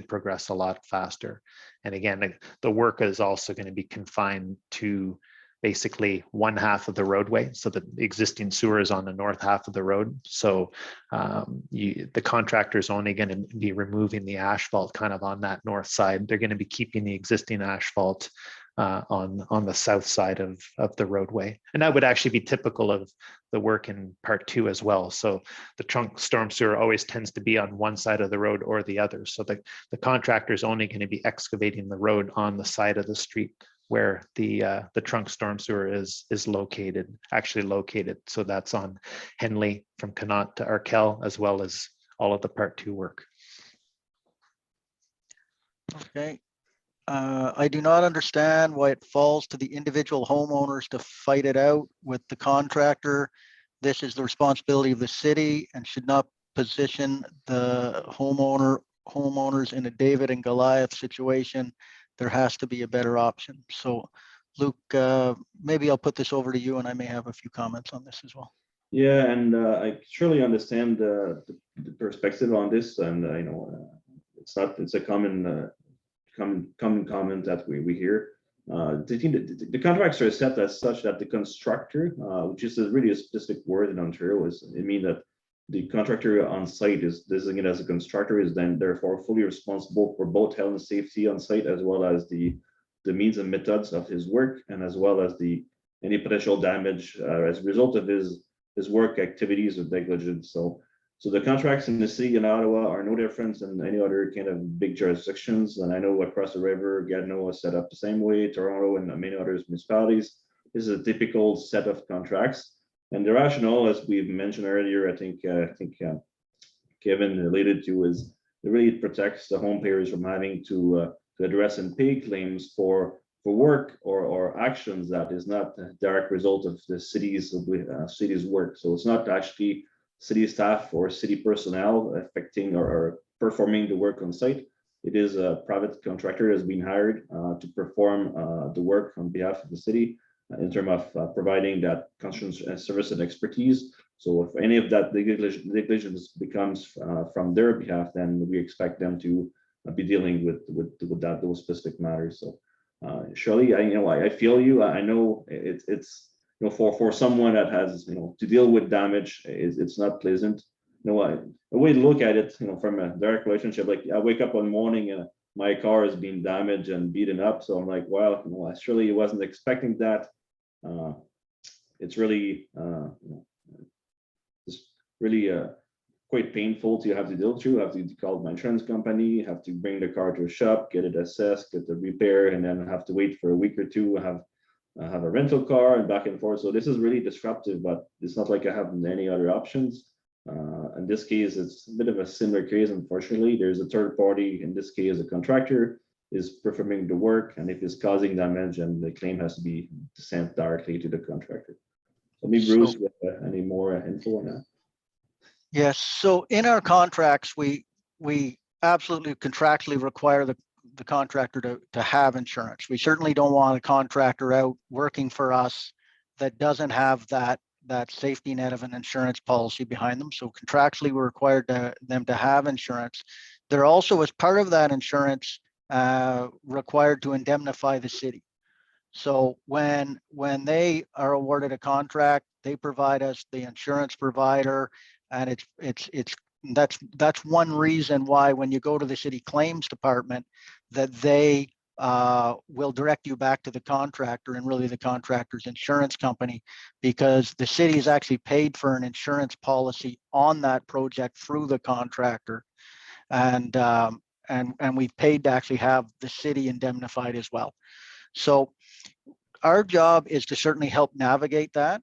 progress a lot faster. And again, the work is also going to be confined to basically one half of the roadway. So the existing sewer is on the north half of the road. So the contractor is only going to be removing the asphalt kind of on that north side. They're going to be keeping the existing asphalt on the south side of the roadway. And that would actually be typical of the work in part 2 as well. So the trunk storm sewer always tends to be on one side of the road or the other. So the contractor is only going to be excavating the road on the side of the street where the trunk storm sewer is actually located. So that's on Henley from Connaught to Arkell, as well as all of the part 2 work. Okay. I do not understand why it falls to the individual homeowners to fight it out with the contractor. This is the responsibility of the city and should not position the homeowners in a David and Goliath situation. There has to be a better option. So Luke, maybe I'll put this over to you, and I may have a few comments on this as well. Yeah, and I surely understand the perspective on this, and it's a common comment that we hear. The contracts are set as such that the constructor, which is really a specific word in Ontario, it means that the contractor on site is designated as a constructor, is then therefore fully responsible for both health and safety on site, as well as the means and methods of his work, and as well as any potential damage as a result of his work activities or negligence. So the contracts in the city in Ottawa are no different than any other kind of big jurisdictions. And I know across the river, Gatineau is set up the same way, Toronto and many other municipalities. This is a typical set of contracts. And the rationale, as we've mentioned earlier, I think Kevin alluded to, is it really protects the home payers from having to address and pay claims for work or actions that is not a direct result of the city's work. So it's not actually city staff or city personnel affecting or performing the work on site. It is a private contractor that's been hired to perform the work on behalf of the city in terms of providing that construction service and expertise. So if any of that negligence becomes from their behalf, then we expect them to be dealing with those specific matters. So Shirley, I feel you. I know it's for someone that has to deal with damage, it's not pleasant. The way to look at it, from a direct relationship, like I wake up one morning and my car is being damaged and beaten up, so I'm like, well, I surely wasn't expecting that. It's really just really quite painful to have to deal through. Have to call my insurance company, have to bring the car to a shop, get it assessed, get the repair, and then have to wait for a week or two, have a rental car and back and forth. So this is really disruptive, but it's not like I have any other options. In this case, it's a bit of a similar case. Unfortunately, there's a third party, in this case, a contractor is performing the work, and if it's causing damage, and the claim has to be sent directly to the contractor. So maybe Bruce, with any more info on that? Yes. So in our contracts, we absolutely contractually require the contractor to have insurance. We certainly don't want a contractor out working for us that doesn't have that safety net of an insurance policy behind them. So contractually, we're required them to have insurance. They're also, as part of that insurance, required to indemnify the city. So when they are awarded a contract, they provide us the insurance provider, and that's one reason why when you go to the city claims department, that they will direct you back to the contractor and really the contractor's insurance company, because the city is actually paid for an insurance policy on that project through the contractor, and we've paid to actually have the city indemnified as well. So our job is to certainly help navigate that.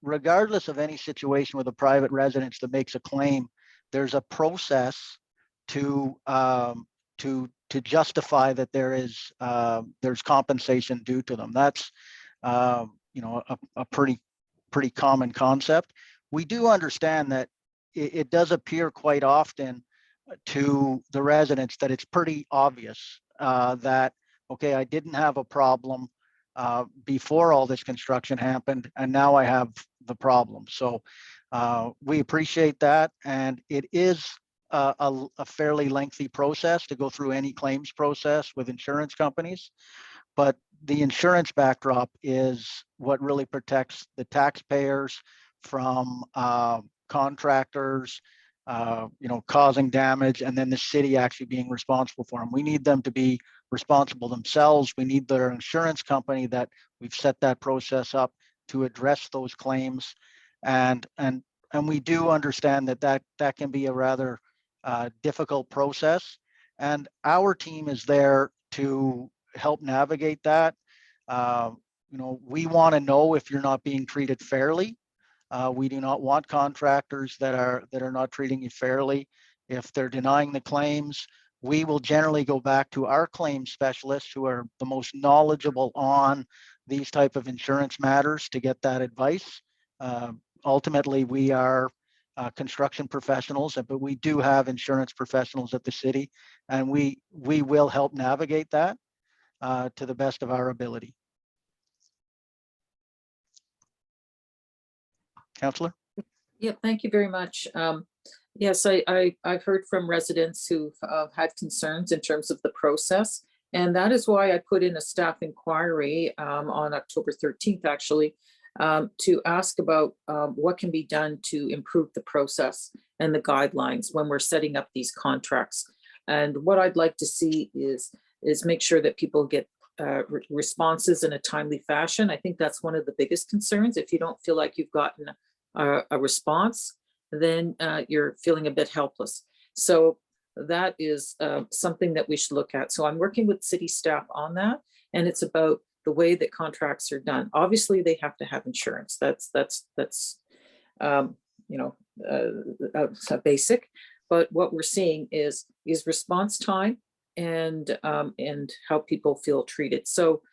Regardless of any situation with a private residence that makes a claim, there's a process to justify that there's compensation due to them. That's a pretty common concept. We do understand that it does appear quite often to the residents that it's pretty obvious that, okay, I didn't have a problem before all this construction happened, and now I have the problem. So we appreciate that, and it is a fairly lengthy process to go through any claims process with insurance companies. But the insurance backdrop is what really protects the taxpayers from contractors, causing damage, and then the city actually being responsible for them. We need them to be responsible themselves. We need their insurance company that we've set that process up to address those claims. And we do understand that can be a rather difficult process. And our team is there to help navigate that. We want to know if you're not being treated fairly. We do not want contractors that are not treating you fairly. If they're denying the claims, we will generally go back to our claims specialists who are the most knowledgeable on these type of insurance matters to get that advice. Ultimately, we are construction professionals, but we do have insurance professionals at the city, and we will help navigate that to the best of our ability. Councillor? Yeah, thank you very much. Yes, I've heard from residents who've had concerns in terms of the process. And that is why I put in a staff inquiry on October 13th, actually, to ask about what can be done to improve the process and the guidelines when we're setting up these contracts. And what I'd like to see is make sure that people get responses in a timely fashion. I think that's one of the biggest concerns. If you don't feel like you've gotten a response, then you're feeling a bit helpless. So that is something that we should look at. So I'm working with city staff on that, and it's about the way that contracts are done. Obviously, they have to have insurance. That's basic. But what we're seeing is response time and how people feel treated. So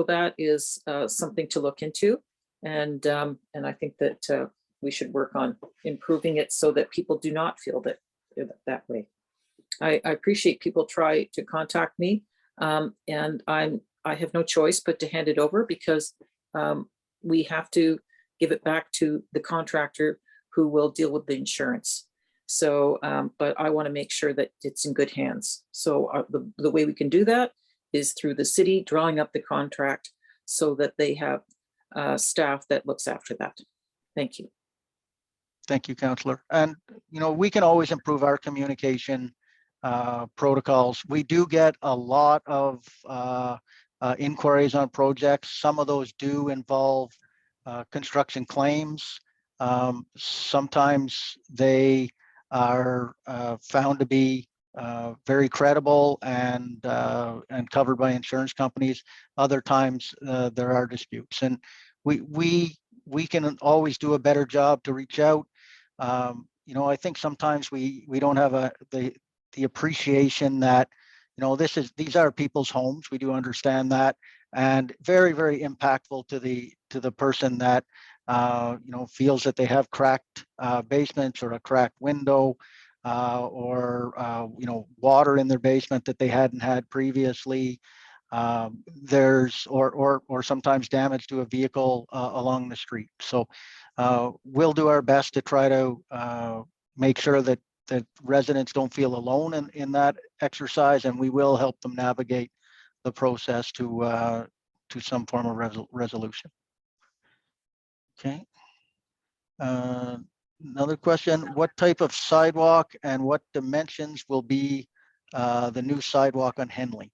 that is something to look into, and I think that we should work on improving it so that people do not feel that way. I appreciate people try to contact me, and I have no choice but to hand it over, because we have to give it back to the contractor who will deal with the insurance. So, but I want to make sure that it's in good hands. So the way we can do that is through the city drawing up the contract so that they have staff that looks after that. Thank you. Thank you, Councillor. And, we can always improve our communication protocols. We do get a lot of inquiries on projects. Some of those do involve construction claims. Sometimes they are found to be very credible and covered by insurance companies. Other times there are disputes, and we can always do a better job to reach out. I think sometimes we don't have the appreciation that these are people's homes. We do understand that, and very, very impactful to the person that feels that they have cracked basements or a cracked window or water in their basement that they hadn't had previously. There's or sometimes damage to a vehicle along the street. So we'll do our best to try to make sure that residents don't feel alone in that exercise, and we will help them navigate the process to some form of resolution. Okay. Another question: what type of sidewalk and what dimensions will be the new sidewalk on Henley?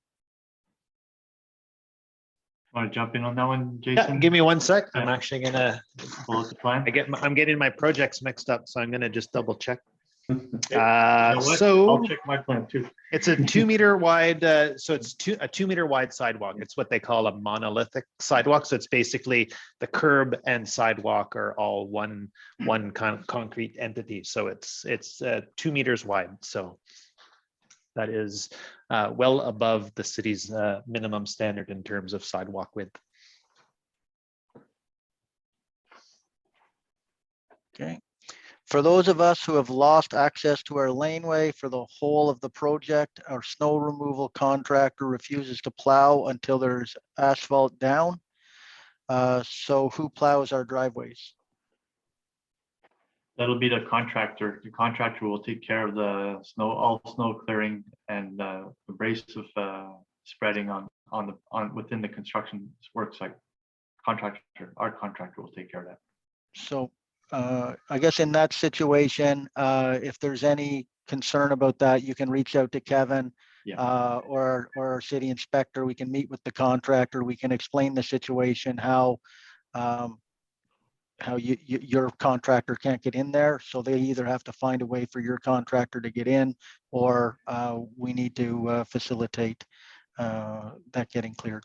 Want to jump in on that one, Yeah, Jason? give me 1 sec. Yeah. I'm actually gonna. Pull up the plan. I'm getting my projects mixed up, so I'm gonna just double check. You know what? So I'll check my plan too. it's a 2 meter wide. So it's a 2 meter wide sidewalk. It's what they call a monolithic sidewalk. So it's basically the curb and sidewalk are all one kind of concrete entity. So it's 2 meters wide. So that is well above the city's minimum standard in terms of sidewalk width. Okay. For those of us who have lost access to our laneway for the whole of the project, our snow removal contractor refuses to plow until there's asphalt down. So who plows our driveways? That'll be the contractor. The contractor will take care of the snow, all snow clearing and abrasive spreading within the construction work site. Our contractor will take care of that. So I guess in that situation, if there's any concern about that, you can reach out to Kevin or our city inspector. We can meet with the contractor. We can explain the situation, how your contractor can't get in there. So they either have to find a way for your contractor to get in, or we need to facilitate that getting cleared.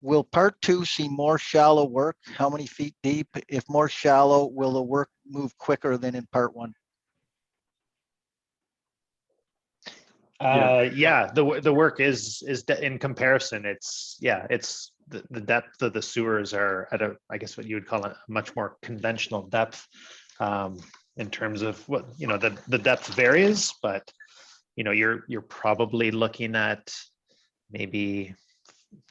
Will part 2 see more shallow work? How many feet deep? If more shallow, will the work move quicker than in part 1? Yeah, the work is in comparison. It's the depth of the sewers are at I guess what you would call a much more conventional depth, in terms of what, the depth varies, but you're probably looking at maybe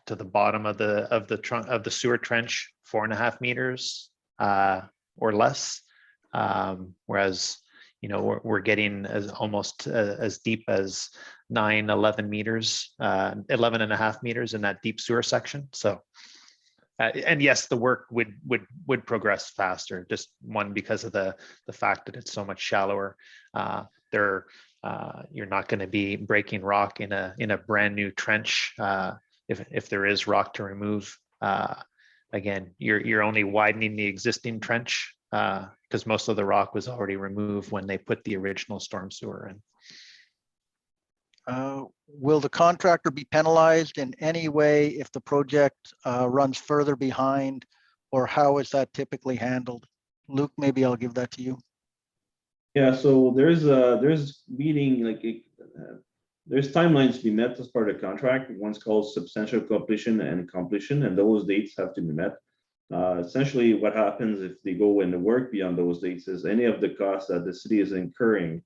to the bottom of the sewer trench, 4.5 meters or less, whereas we're getting almost as deep as 11 meters, 11.5 meters in that deep sewer section. So and yes, the work would progress faster, just one, because of the fact that it's so much shallower. You're not going to be breaking rock in a brand new trench. If there is rock to remove, again, you're only widening the existing trench, because most of the rock was already removed when they put the original storm sewer in. Will the contractor be penalized in any way if the project runs further behind, or how is that typically handled? Luke, maybe I'll give that to you. Yeah, so there's meeting, there's timelines to be met as part of the contract. One's called substantial completion, and those dates have to be met. Essentially, what happens if they go and work beyond those dates is any of the costs that the city is incurring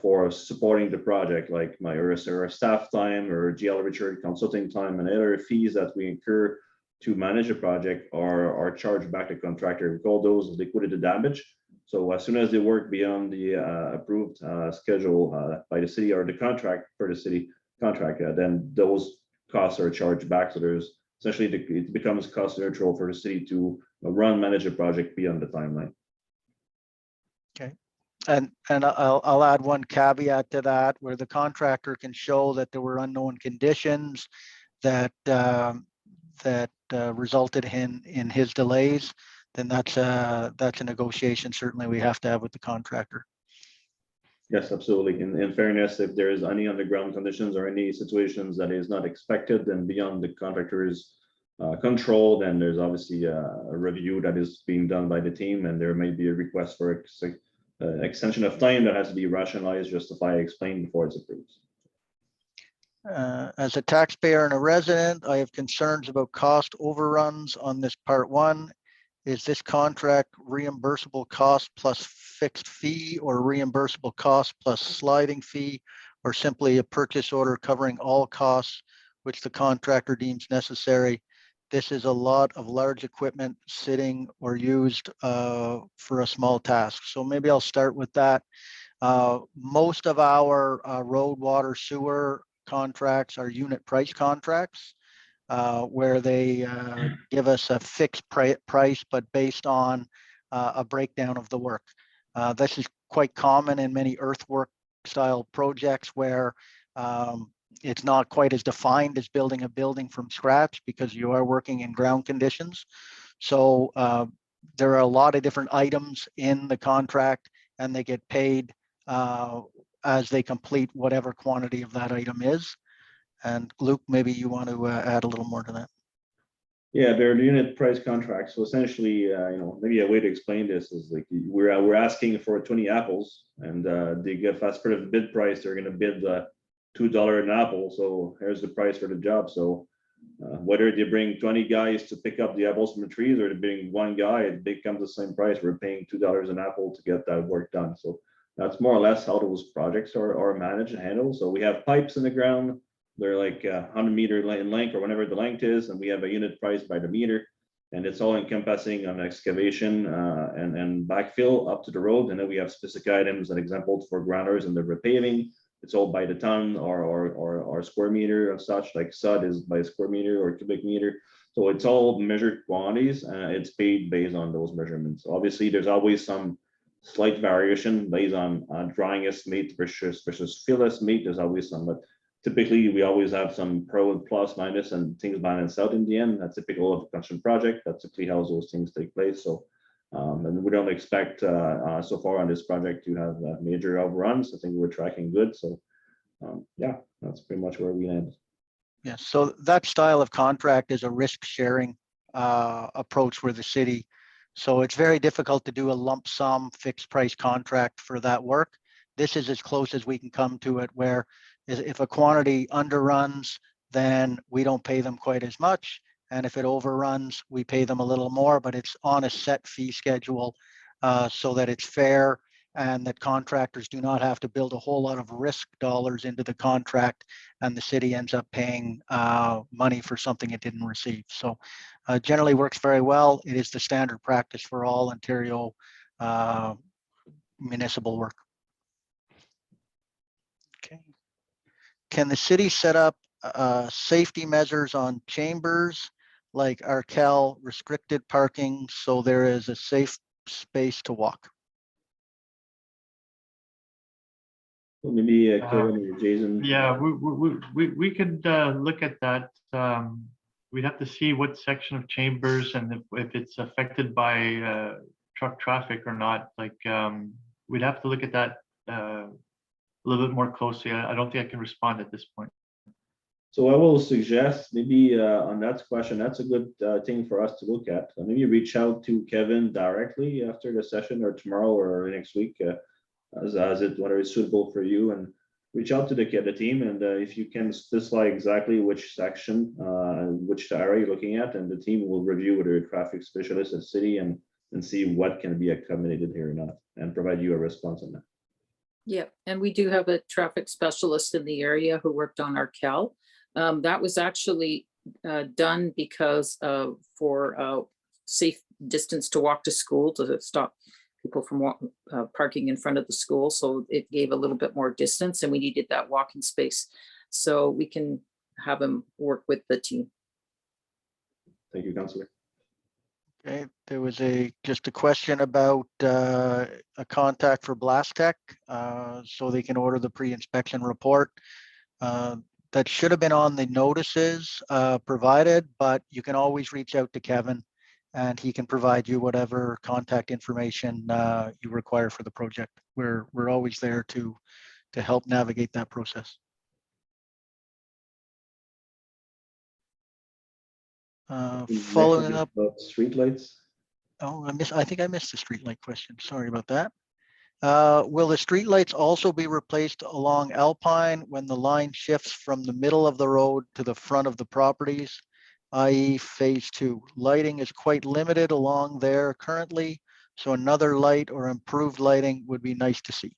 for supporting the project, like our staff time or GL Richard consulting time and other fees that we incur to manage a project are charged back to contractor. We call those liquidated damage. So as soon as they work beyond the approved schedule by the city, or the contract for the city contract, then those costs are charged back. So there's essentially it becomes cost neutral for the city to manage a project beyond the timeline. Okay, and I'll add one caveat to that, where the contractor can show that there were unknown conditions that resulted in his delays. Then that's a negotiation certainly we have to have with the contractor. Yes, absolutely. In fairness, if there is any underground conditions or any situations that is not expected and beyond the contractor's control, then there's obviously a review that is being done by the team, and there may be a request for extension of time that has to be rationalized, justified, explained before it's approved. As a taxpayer and a resident, I have concerns about cost overruns on this part 1. Is this contract reimbursable cost plus fixed fee, or reimbursable cost plus sliding fee, or simply a purchase order covering all costs which the contractor deems necessary? This is a lot of large equipment sitting or used for a small task. So maybe I'll start with that. Most of our road, water, sewer contracts are unit price contracts, where they give us a fixed price, but based on a breakdown of the work. This is quite common in many earthwork style projects, where it's not quite as defined as building a building from scratch, because you are working in ground conditions. So there are a lot of different items in the contract, and they get paid as they complete whatever quantity of that item is. And Luke, maybe you want to add a little more to that. Yeah, they're unit price contracts. So essentially, maybe a way to explain this is like we're asking for 20 apples, and they get as per the bid price, they're going to bid $2 an apple. So here's the price for the job. So Whether they bring 20 guys to pick up the apples from the trees or they bring one guy, it becomes the same price. We're paying $2 an apple to get that work done. So that's more or less how those projects are managed and handled. So we have pipes in the ground. They're like 100 meter in length or whatever the length is, and we have a unit price by the meter. And it's all encompassing on excavation and backfill up to the road. And then we have specific items and examples for grounders and the repaving. It's all by the ton or square meter and such, like SUD is by square meter or cubic meter. So it's all measured quantities. It's paid based on those measurements. Obviously, there's always some slight variation based on drying estimate versus fill estimate. There's always some, but typically we always have some pro and plus minus and things balance out in the end. That's typical of a construction project. That's typically how those things take place. So and we don't expect so far on this project to have major overruns. I think we're tracking good. So yeah, that's pretty much where we land. Yeah, so that style of contract is a risk sharing approach for the city. So it's very difficult to do a lump sum fixed price contract for that work. This is as close as we can come to it, where if a quantity underruns, then we don't pay them quite as much. And if it overruns, we pay them a little more, but it's on a set fee schedule so that it's fair and that contractors do not have to build a whole lot of risk dollars into the contract, and the city ends up paying money for something it didn't receive. So generally works very well. It is the standard practice for all Ontario municipal work. Okay. Can the city set up safety measures on chambers like Arkell restricted parking so there is a safe space to walk? So maybe Kevin or Jason. Yeah, we could look at that. We'd have to see what section of Chambers and if it's affected by truck traffic or not. Like we'd have to look at that a little bit more closely. I don't think I can respond at this point. So I will suggest maybe on that question, that's a good thing for us to look at. Maybe reach out to Kevin directly after the session or tomorrow or next week, as it whether it's suitable for you, and reach out to the team. And if you can specify exactly which section, which area you're looking at, and the team will review with a traffic specialist at city and see what can be accommodated here or not, and provide you a response on that. Yeah, and we do have a traffic specialist in the area who worked on Arkell. That was actually done because for safe distance to walk to school, to stop people from parking in front of the school. So it gave a little bit more distance, and we needed that walking space. So we can have them work with the team. Thank you, Councillor. Okay, there was just a question about a contact for Blast Tech, so they can order the pre-inspection report. That should have been on the notices provided, but you can always reach out to Kevin and he can provide you whatever contact information you require for the project. We're always there to help navigate that process. Following up. Streetlights. Oh, I think I missed the streetlight question. Sorry about that. Will the streetlights also be replaced along Alpine when the line shifts from the middle of the road to the front of the properties, i.e. phase 2? Lighting is quite limited along there currently, so another light or improved lighting would be nice to see.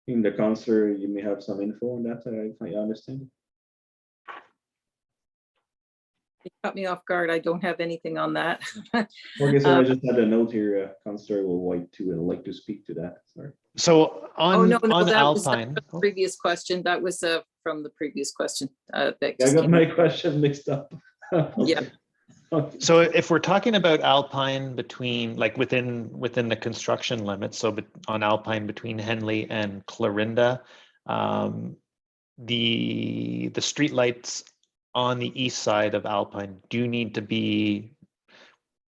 In the councillor, you may have some info on that, if I understand. You caught me off guard. I don't have anything on that. Okay, so I just had a note here, Councillor will like to speak to that. Sorry. So on, Oh, no, on that Alpine. was the previous question. That was from the previous question. I got my question mixed up. Yeah. Okay. So if we're talking about Alpine between, like within the construction limits, so on Alpine between Henley and Clarinda, the streetlights on the east side of Alpine do need to be,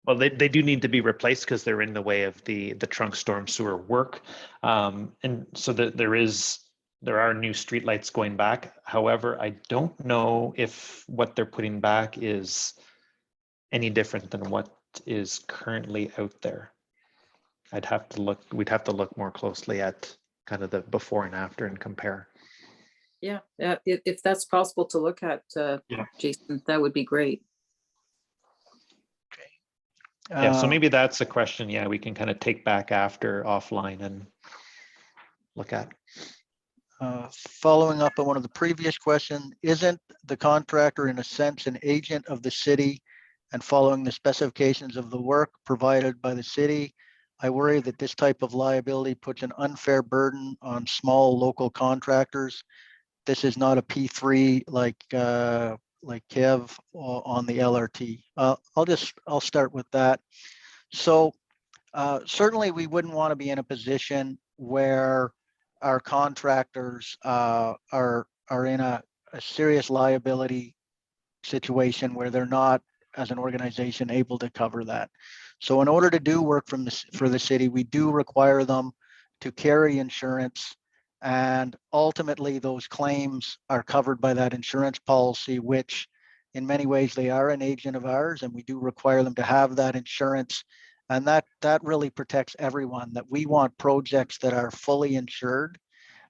well, they do need to be replaced because they're in the way of the trunk storm sewer work. And so there are new streetlights going back. However, I don't know if what they're putting back is any different than what is currently out there. We'd have to look more closely at kind of the before and after and compare. Yeah, if that's possible to look at, Yeah. Jason, that would be great. Yeah, so Uh, maybe that's a question, yeah, we can kind of take back after offline and look at. Following up on one of the previous questions, isn't the contractor in a sense an agent of the city and following the specifications of the work provided by the city? I worry that this type of liability puts an unfair burden on small local contractors. This is not a P3 like Kev on the LRT. I'll start with that. So certainly we wouldn't want to be in a position where our contractors are in a serious liability situation where they're not, as an organization, able to cover that. So in order to do work for the city, we do require them to carry insurance, and ultimately those claims are covered by that insurance policy, which in many ways they are an agent of ours, and we do require them to have that insurance. And that really protects everyone, that we want projects that are fully insured,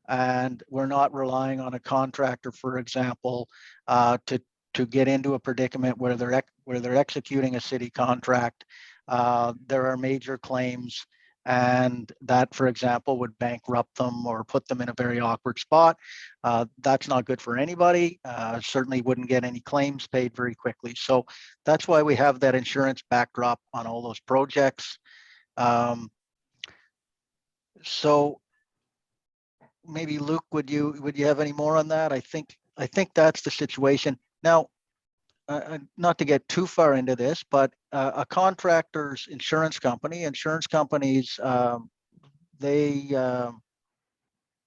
and we're not relying on a contractor, for example, to get into a predicament where they're executing a city contract. There are major claims, and that, for example, would bankrupt them or put them in a very awkward spot. That's not good for anybody. Certainly wouldn't get any claims paid very quickly. So that's why we have that insurance backdrop on all those projects. So maybe Luke, would you have any more on that? I think that's the situation. Now, not to get too far into this, but a contractor's insurance companies, they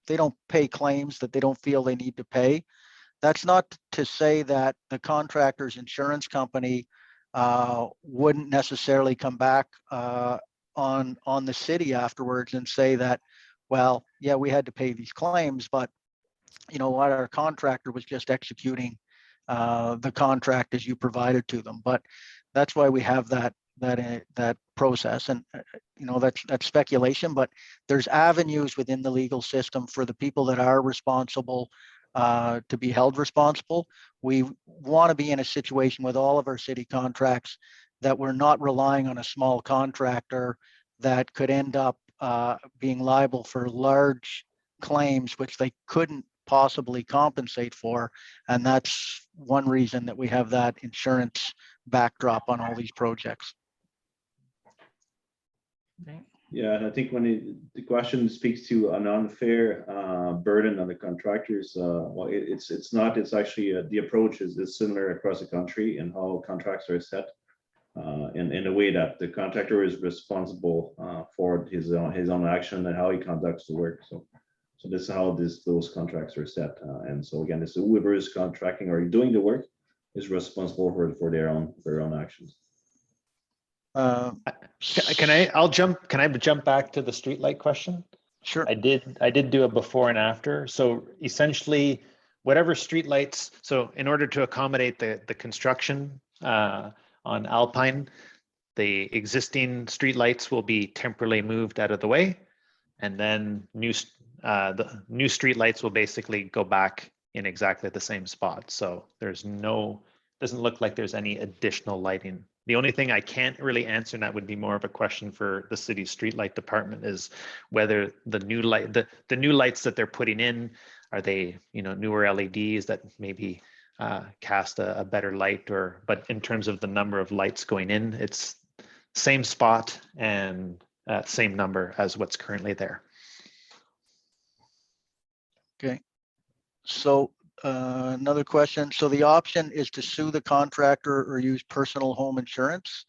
don't pay claims that they don't feel they need to pay. That's not to say that the contractor's insurance company wouldn't necessarily come back on the city afterwards and say that, well, yeah, we had to pay these claims, but you know what, our contractor was just executing the contract as you provided to them. But that's why we have that process, and you know, that's speculation, but there's avenues within the legal system for the people that are responsible to be held responsible. We want to be in a situation with all of our city contracts that we're not relying on a small contractor that could end up being liable for large claims which they couldn't possibly compensate for. And that's one reason that we have that insurance backdrop on all these projects. Okay. Yeah, and I think when the question speaks to an unfair burden on the contractors, well, it's not. It's actually the approach is similar across the country in how contracts are set, in a way that the contractor is responsible for his own action and how he conducts the work. So this is how those contracts are set, and so again, this whoever is contracting or doing the work is responsible for their own actions. Can I jump back to the streetlight question? Sure. I did do a before and after. So essentially, whatever streetlights. So in order to accommodate the construction on Alpine, the existing streetlights will be temporarily moved out of the way, and then the new streetlights will basically go back in exactly the same spot. So doesn't look like there's any additional lighting. The only thing I can't really answer, and that would be more of a question for the city streetlight department, is whether the new lights that they're putting in, are they, newer LEDs that maybe cast a better light, but in terms of the number of lights going in, it's same spot and same number as what's currently there. Okay. So another question. So the option is to sue the contractor or use personal home insurance.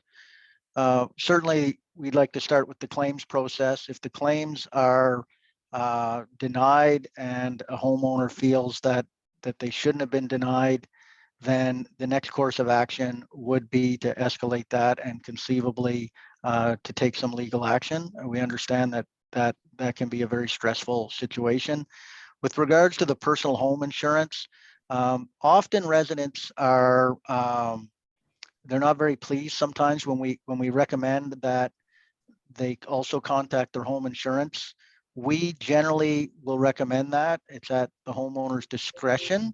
Certainly, we'd like to start with the claims process. If the claims are denied and a homeowner feels that they shouldn't have been denied, then the next course of action would be to escalate that and conceivably to take some legal action. We understand that can be a very stressful situation. With regards to the personal home insurance, often residents are they're not very pleased sometimes when we recommend that they also contact their home insurance. We generally will recommend that. It's at the homeowner's discretion.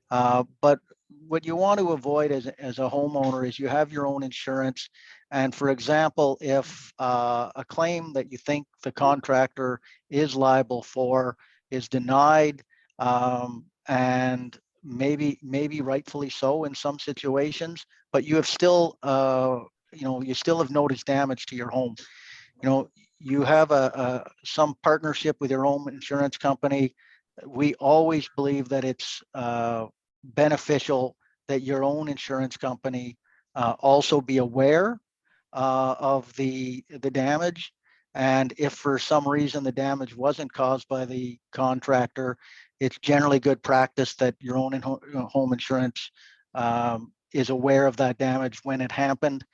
But what you want to avoid as a homeowner is you have your own insurance. And for example, if a claim that you think the contractor is liable for is denied, and maybe rightfully so in some situations, but you have still, you still have noticed damage to your home. You have some partnership with your own insurance company. We always believe that it's beneficial that your own insurance company also be aware of the damage. And if for some reason the damage wasn't caused by the contractor, it's generally good practice that your own home insurance is aware of that damage when it happened.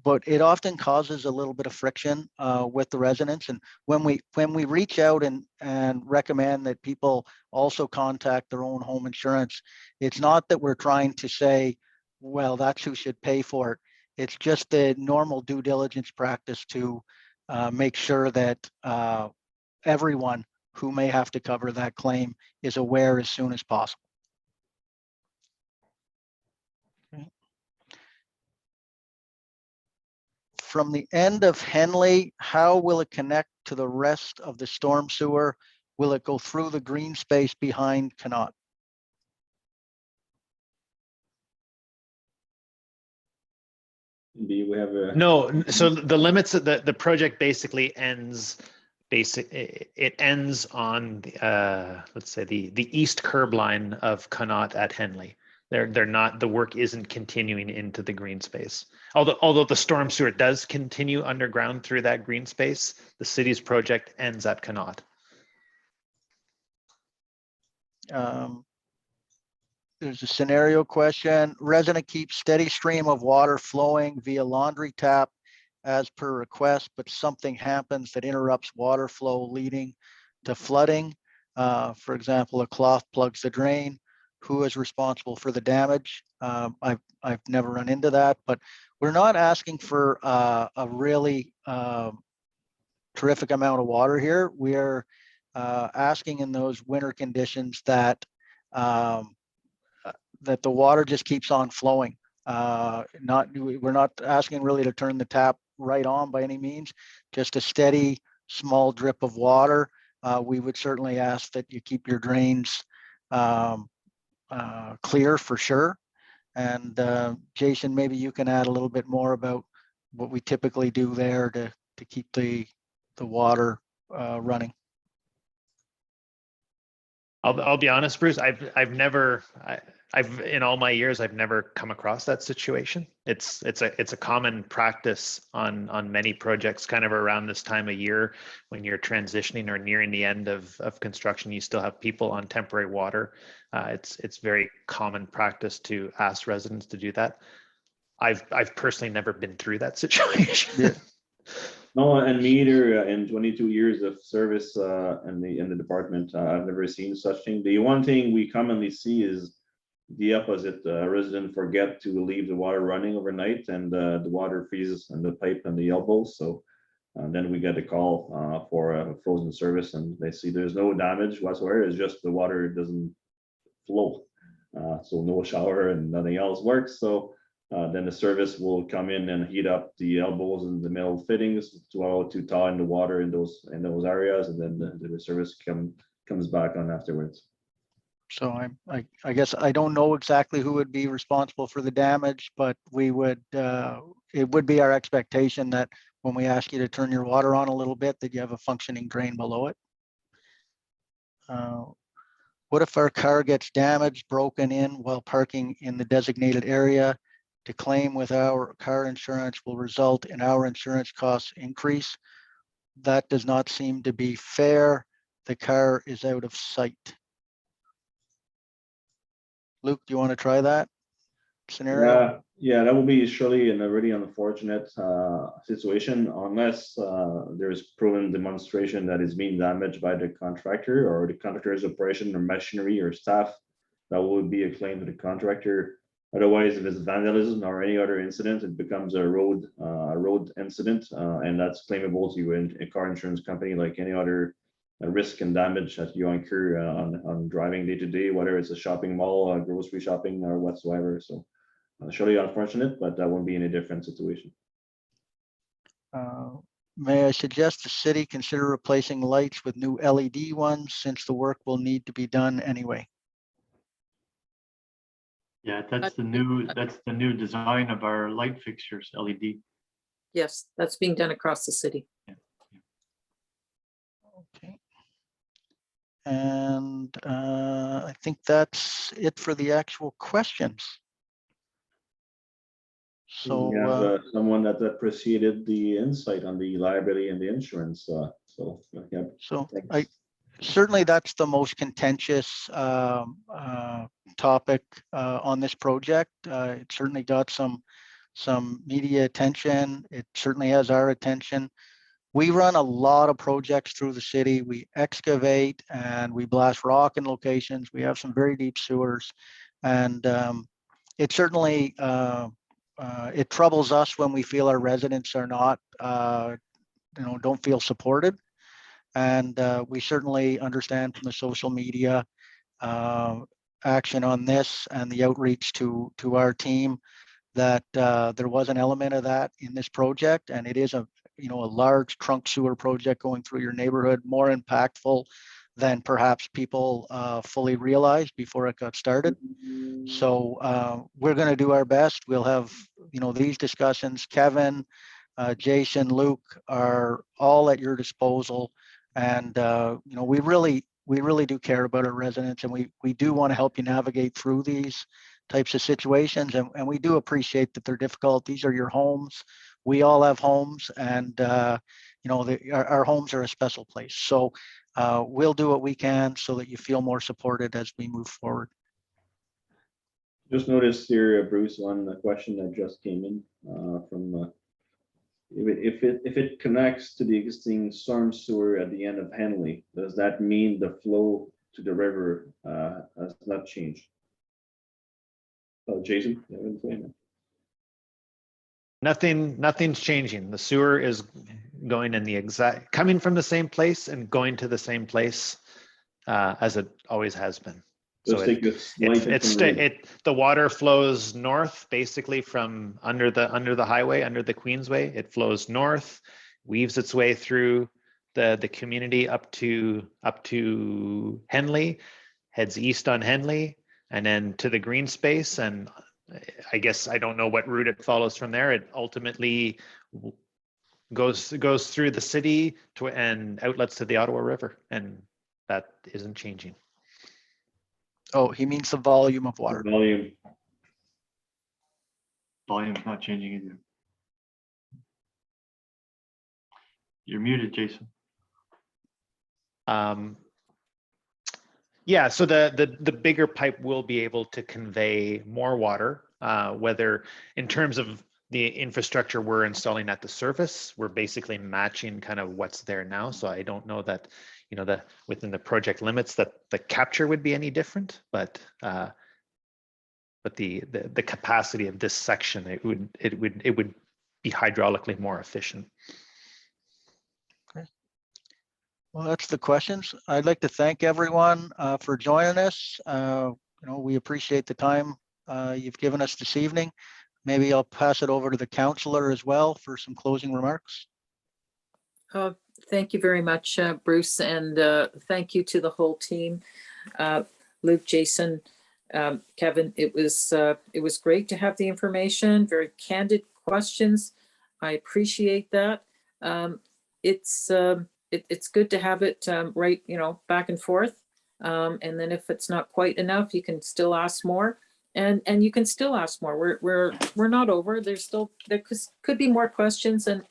But it often causes a little bit of friction with the residents. And when we reach out and recommend that people also contact their own home insurance, it's not that we're trying to say, well, that's who should pay for it. It's just the normal due diligence practice to make sure that everyone who may have to cover that claim is aware as soon as possible. From the end of Henley, how will it connect to the rest of the storm sewer? Will it go through the green space behind Connaught? Do we have a? No, so the limits of the project basically ends. It ends on let's say the east curb line of Connaught at Henley. They're not, the work isn't continuing into the green space. Although the storm sewer does continue underground through that green space, the city's project ends at Connaught. There's a scenario question. Resident keeps steady stream of water flowing via laundry tap as per request, but something happens that interrupts water flow leading to flooding. For example, a cloth plugs the drain. Who is responsible for the damage? I've never run into that, but we're not asking for a really terrific amount of water here. We're asking in those winter conditions that that the water just keeps on flowing. We're not asking really to turn the tap right on by any means, just a steady small drip of water. We would certainly ask that you keep your drains clear for sure. And Jason, maybe you can add a little bit more about what we typically do there to keep the water running. I'll be honest, Bruce. I've in all my years, I've never come across that situation. It's a common practice on many projects, kind of around this time of year when you're transitioning or nearing the end of construction. You still have people on temporary water. It's very common practice to ask residents to do that. I've personally never been through that situation. Yeah. No, and me either. In 22 years of service in the department, I've never seen such thing. The one thing we commonly see is the opposite. Resident forget to leave the water running overnight, and the water freezes in the pipe and the elbows. So then we get a call for a frozen service, and they see there's no damage whatsoever. It's just the water doesn't flow, so no shower and nothing else works. So then the service will come in and heat up the elbows and the metal fittings to thaw in the water in those areas, and then the service comes back on afterwards. So I guess I don't know exactly who would be responsible for the damage, but we would it would be our expectation that when we ask you to turn your water on a little bit, that you have a functioning drain below it. What if our car gets damaged, broken in while parking in the designated area? To claim with our car insurance will result in our insurance costs increase. That does not seem to be fair. The car is out of sight. Luke, do you want to try that scenario? Yeah, that will be surely a really unfortunate situation unless there's proven demonstration that is being damaged by the contractor or the contractor's operation or machinery or staff. That would be a claim to the contractor. Otherwise, if it's vandalism or any other incident, it becomes a road incident, and that's claimable to a car insurance company like any other risk and damage that you incur on driving day to day, whether it's a shopping mall, grocery shopping, or whatsoever. So, surely unfortunate, but that won't be any different situation. May I suggest the city consider replacing lights with new LED ones since the work will need to be done anyway? Yeah, that's the new design of our light fixtures, LED. Yes, that's being done across the city. Okay. And I think that's it for the actual questions. So we have someone that preceded the insight on the liability and the insurance. So yeah. So Thanks. certainly that's the most contentious topic on this project. It certainly got some media attention. It certainly has our attention. We run a lot of projects through the city. We excavate and we blast rock in locations. We have some very deep sewers, and it certainly it troubles us when we feel our residents are not, don't feel supported. And we certainly understand from the social media action on this and the outreach to our team that there was an element of that in this project, and it is a large trunk sewer project going through your neighborhood, more impactful than perhaps people fully realized before it got started. So we're going to do our best. We'll have these discussions. Kevin, Jason, Luke are all at your disposal, and we really do care about our residents, and we do want to help you navigate through these types of situations, and we do appreciate that they're difficult. These are your homes. We all have homes, and our homes are a special place. So we'll do what we can so that you feel more supported as we move forward. Just noticed here, Bruce, one question that just came in from if it connects to the existing storm sewer at the end of Henley, does that mean the flow to the river has not changed? Oh, Jason, you have anything? Nothing's changing. The sewer is going in coming from the same place and going to the same place as it always has been. So the water flows north, basically from under the highway, under the Queensway. It flows north, weaves its way through the community up to Henley, heads east on Henley, and then to the green space. And I guess I don't know what route it follows from there. It ultimately goes through the city and outlets to the Ottawa River, and that isn't changing. Oh, he means the volume of water. Volume's not changing either. You're muted, Jason. Yeah, so the bigger pipe will be able to convey more water, whether in terms of the infrastructure we're installing at the surface, we're basically matching kind of what's there now. So I don't know that, within the project limits that the capture would be any different, but the capacity of this section, it would be hydraulically more efficient. Well, that's the questions. I'd like to thank everyone for joining us. We appreciate the time you've given us this evening. Maybe I'll pass it over to the councillor as well for some closing remarks. Thank you very much, Bruce, and thank you to the whole team. Luke, Jason, Kevin, it was great to have the information, very candid questions. I appreciate that. It's good to have it right, back and forth. And then if it's not quite enough, you can still ask more, and you can still ask more. We're not over. There could be more questions, and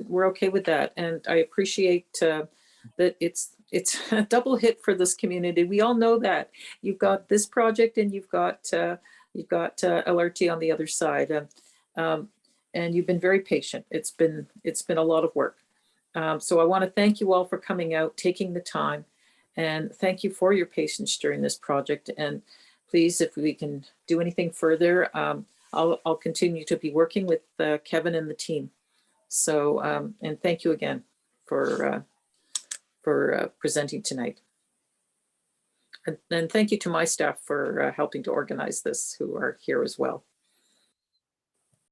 we're okay with that. And I appreciate that it's a double hit for this community. We all know that you've got this project and you've got LRT on the other side, and you've been very patient. It's been a lot of work. So I want to thank you all for coming out, taking the time, and thank you for your patience during this project. And please, if we can do anything further, I'll continue to be working with Kevin and the team. So, and thank you again for presenting tonight. And thank you to my staff for helping to organize this, who are here as well.